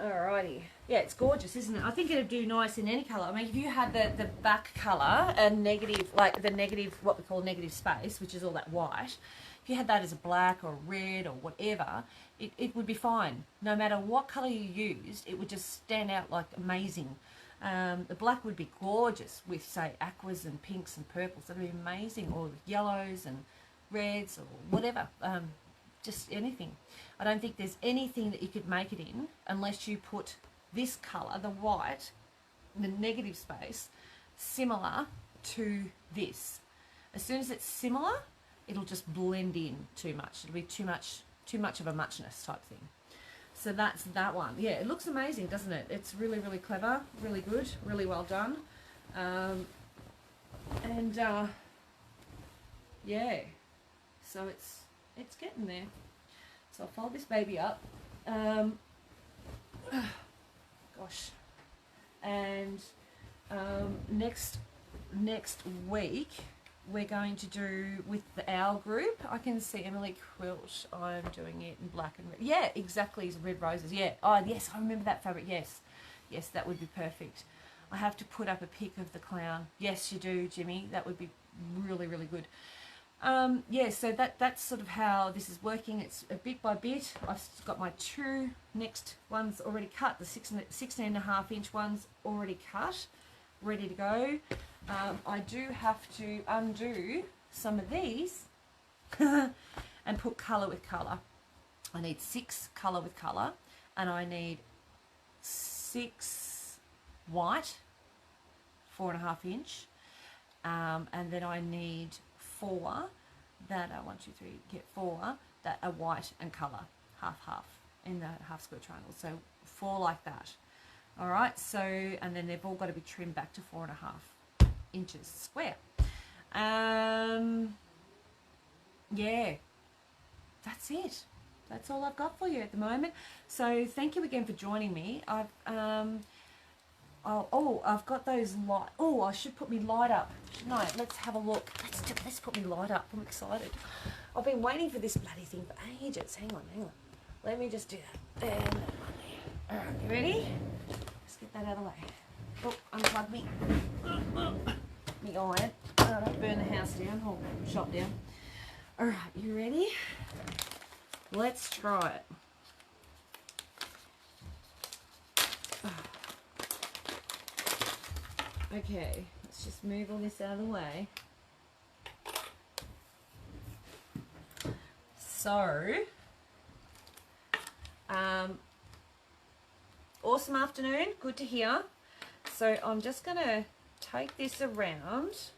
Alrighty. Yeah, it's gorgeous, isn't it? I think it'd do nice in any colour. I mean, if you had the back colour and negative, like the negative, what we call negative space, which is all that white, if you had that as a black or red or whatever, it would be fine. No matter what colour you used, it would just stand out like amazing. The black would be gorgeous with, say, aquas and pinks and purples. That would be amazing. Or with yellows and reds or whatever. Just anything. I don't think there's anything that you could make it in unless you put this colour, the white, the negative space, similar to this. As soon as it's similar, it'll just blend in too much. It'll be too much of a muchness type thing. So that's that one. Yeah, it looks amazing, doesn't it? It's really clever, really good, really well done. Yeah, so it's getting there. So I'll fold this baby up. Gosh. And next week we're going to do with the owl group. I can see Emily Quilt. I'm doing it in black and red. Yeah, exactly, red roses. Yeah. Oh yes, I remember that fabric. Yes, that would be perfect. I have to put up a pic of the clown. Yes, you do, Jimmy. That would be really good. Yeah, so that's sort of how this is working. It's a bit by bit. I've got my two next ones already cut. The 16.5 inch ones already cut, ready to go. I do have to undo some of these and put colour with colour. I need 6 colour with colour, and I need 6 white, 4.5 inch, and then I need 4 that are 1, 2, 3, get 4 that are white and colour, half in the half square triangle. So 4 like that. All right, so, and then they've all got to be trimmed back to 4.5 inches square. Yeah, that's it. That's all I've got for you at the moment. So thank you again for joining me. I've I've got those light. Oh, I should put my light up. No, let's have a look. Let's put my light up. I'm excited. I've been waiting for this bloody thing for ages. Hang on. Let me just do that. And all right, you ready? Let's get that out of the way. Oh, unplug me. Me iron. I don't burn the house down or shop down. All right, you ready? Let's try it. Okay, let's just move all this out of the way. So, awesome afternoon, good to hear. So I'm just going to take this around.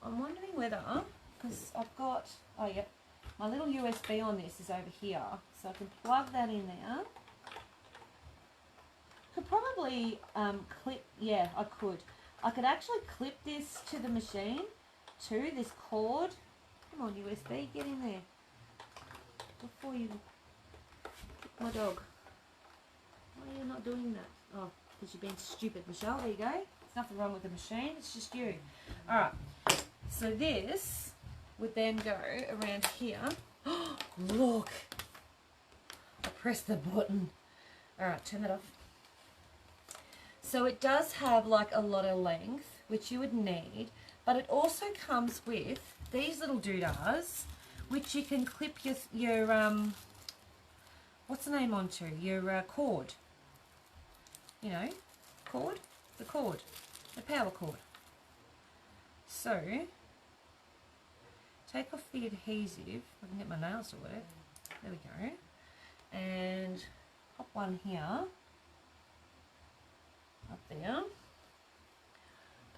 I'm wondering whether, because I've got, oh yeah, my little USB on this is over here, so I can plug that in there. Could probably clip, yeah, I could. I could actually clip this to the machine, to this cord. Come on, USB, get in there. Before you kick my dog. Why are you not doing that? Oh, because you're being stupid, Michelle. There you go. There's nothing wrong with the machine, it's just you. Alright, so this would then go around here. Oh, look! I pressed the button. Alright, turn that off. So it does have like a lot of length, which you would need, but it also comes with these little doodahs, which you can clip your what's the name onto? Your cord. You know, cord? The cord. The power cord. So, take off the adhesive. I can get my nails to work. There we go. And pop one here. Up there.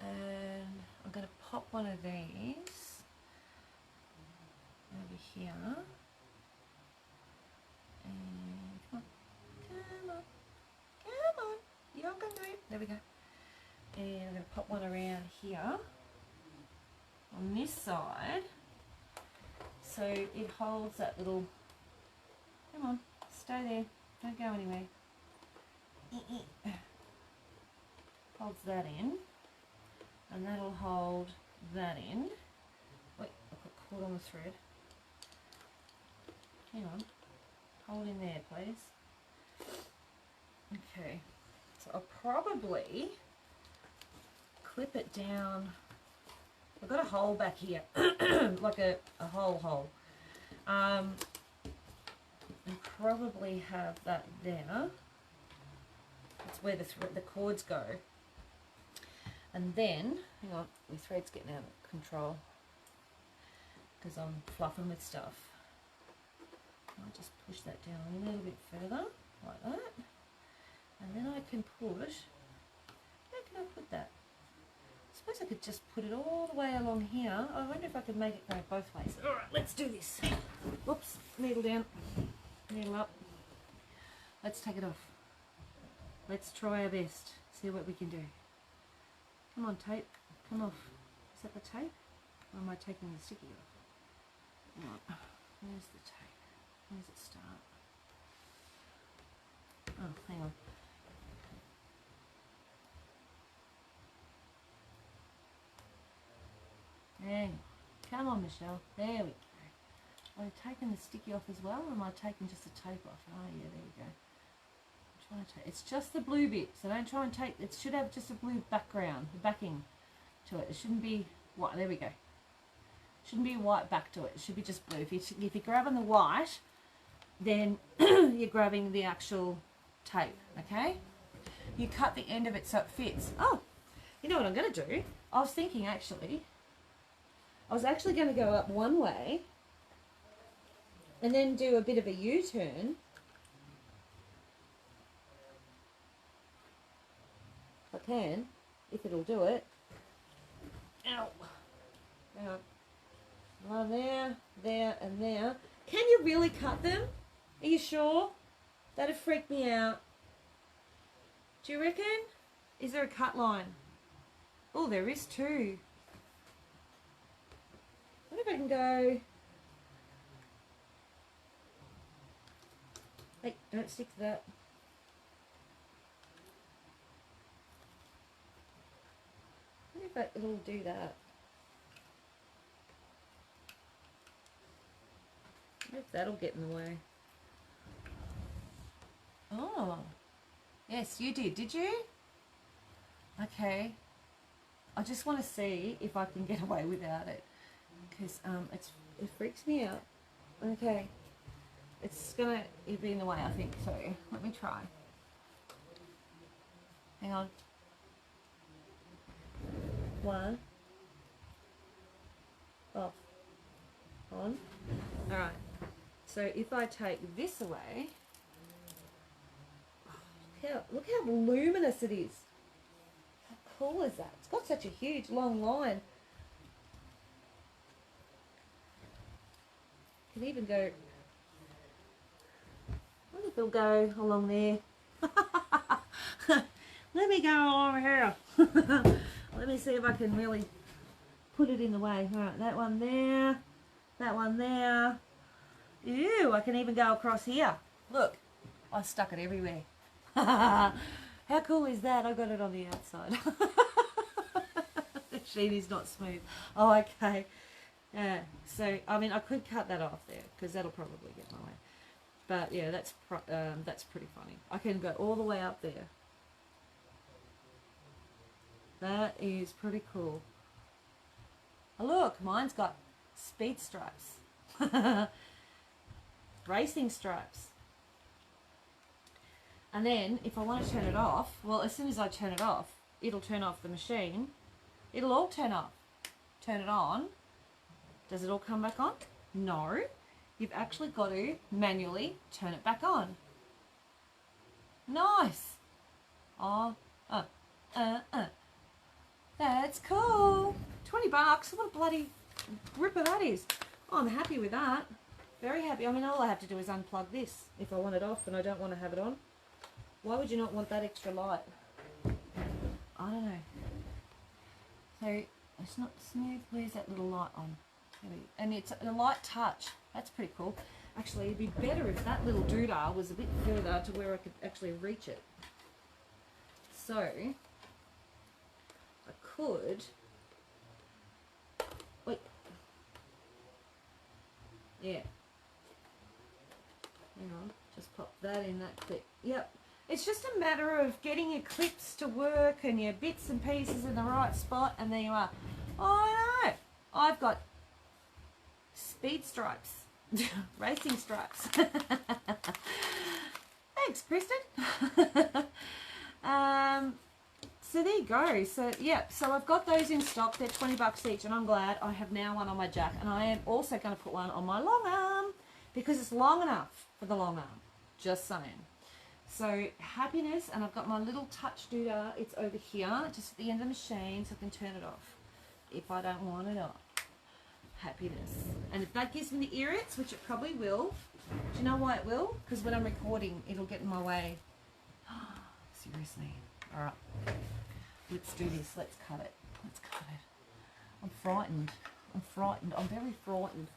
And I'm going to pop one of these over here. And come on, you can do it. There we go. And I'm going to pop one around here on this side, so it holds that little, come on, stay there, don't go anywhere. Holds that in, and that'll hold that in. Wait, I've got cord on the thread. Hang on, hold in there please. Okay, so I'll probably clip it down. I've got a hole back here, like a hole. And probably have that there. That's where the cords go. And then, hang on, my thread's getting out of control because I'm fluffing with stuff. I'll just push that down a little bit further, like that. And then I can push, where can I put that? I suppose I could just put it all the way along here. I wonder if I could make it go both ways. Alright, let's do this. Whoops, needle down, needle up. Let's take it off. Let's try our best, see what we can do. Come on, tape, come off. Is that the tape? Or am I taking the sticky off? Right. Where's the tape? Where does it start? Oh, hang on. Hang on. Come on, Michelle. There we go. Are you taking the sticky off as well, or am I taking just the tape off? Oh, yeah, there we go. I'm trying to take, it's just the blue bit, so don't try and take, it should have just a blue background, the backing to it. It shouldn't be white. There we go. Shouldn't be white back to it. It should be just blue. If you're grabbing the white, then you're grabbing the actual tape, okay? You cut the end of it so it fits. Oh, you know what I'm going to do? I was thinking actually, I was actually going to go up one way and then do a bit of a U-turn. If I can, if it'll do it. Ow. Hang on. One there, there, and there. Can you really cut them? Are you sure? That'd freak me out. Do you reckon? Is there a cut line? Oh, there is too. I wonder if I can go... Hey, don't stick to that. I wonder if it'll do that. I wonder if that'll get in the way. Oh. Yes, you did you? Okay. I just want to see if I can get away without it. Because it freaks me out. Okay. It'll be in the way, I think, so let me try. Hang on. One. Off. On. Alright. So if I take this away, look how voluminous it is. How cool is that? It's got such a huge long line. Can even go... I wonder if it'll go along there. Let me go along here. Let me see if I can really put it in the way. Alright, that one there. That one there. Ew, I can even go across here. Look, I stuck it everywhere. How cool is that? I got it on the outside. The sheet is not smooth. Oh, okay. Yeah, so, I mean, I could cut that off there because that'll probably get my way. But, yeah, that's pretty funny. I can go all the way up there. That is pretty cool. Oh, look, mine's got speed stripes. Racing stripes. And then, if I want to turn it off, well, as soon as I turn it off, it'll turn off the machine. It'll all turn off. Turn it on. Does it all come back on? No. You've actually got to manually turn it back on. Nice. Oh, that's cool. 20 bucks. What a bloody ripper that is. Oh, I'm happy with that. Very happy. I mean, all I have to do is unplug this if I want it off and I don't want to have it on. Why would you not want that extra light? I don't know. So, it's not smooth. Where's that little light on? And it's a light touch. That's pretty cool. Actually, it'd be better if that little doodah was a bit further to where I could actually reach it. So, I could... Wait. Yeah. Hang on. Just pop that in that clip. Yep. It's just a matter of getting your clips to work and your bits and pieces in the right spot, and there you are. Oh, no. I've got speed stripes. Racing stripes. Thanks, Kristen. So there you go. So, yeah, so I've got those in stock. They're 20 bucks each, and I'm glad I have now one on my jack. And I am also going to put one on my long arm because it's long enough for the long arm. Just saying. So, happiness, and I've got my little touch doodah. It's over here, just at the end of the machine, so I can turn it off if I don't want it on. Happiness. And if that gives me the irrits, which it probably will, do you know why it will? Because when I'm recording, it'll get in my way. Seriously. All right. Let's do this. Let's cut it. Let's cut it. I'm frightened. I'm frightened. I'm very frightened.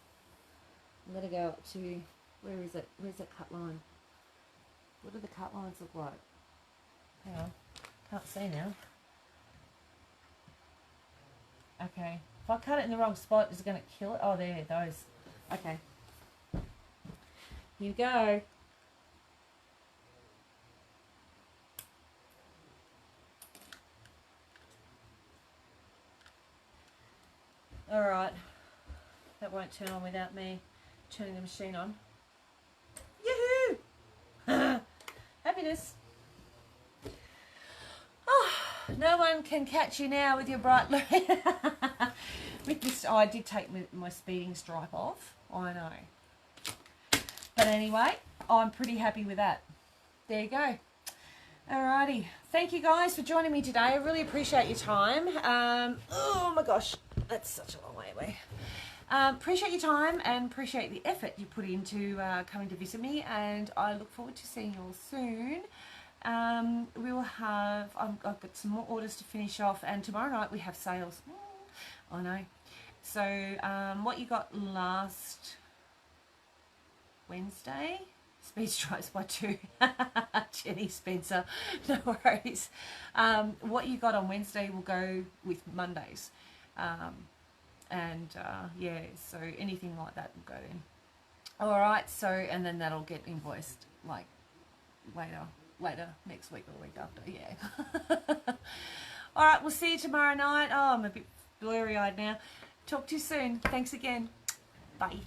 I'm going to go up to, where is it? Where's that cut line? What do the cut lines look like? Hang on. Can't see now. Okay. If I cut it in the wrong spot, is it going to kill it? Oh, there, those. Okay. Here you go. Alright. That won't turn on without me turning the machine on. Yoo-hoo! Happiness. Oh, no one can catch you now with your bright light. With this, oh, I did take my speeding stripe off. I know. But anyway, I'm pretty happy with that. There you go. Alrighty, thank you guys for joining me today. I really appreciate your time. Oh my gosh, that's such a long way away. Appreciate your time and appreciate the effort you put into coming to visit me, and I look forward to seeing you all soon. We will have, I've got some more orders to finish off, and tomorrow night we have sales. I know. So what you got last Wednesday? Speed strikes by 2. Jenny Spencer, no worries. What you got on Wednesday will go with Mondays. Yeah, so anything like that will go in. Alright, so, and then that'll get invoiced like later next week or the week after, yeah. Alright, we'll see you tomorrow night. Oh, I'm a bit blurry-eyed now. Talk to you soon. Thanks again. Bye.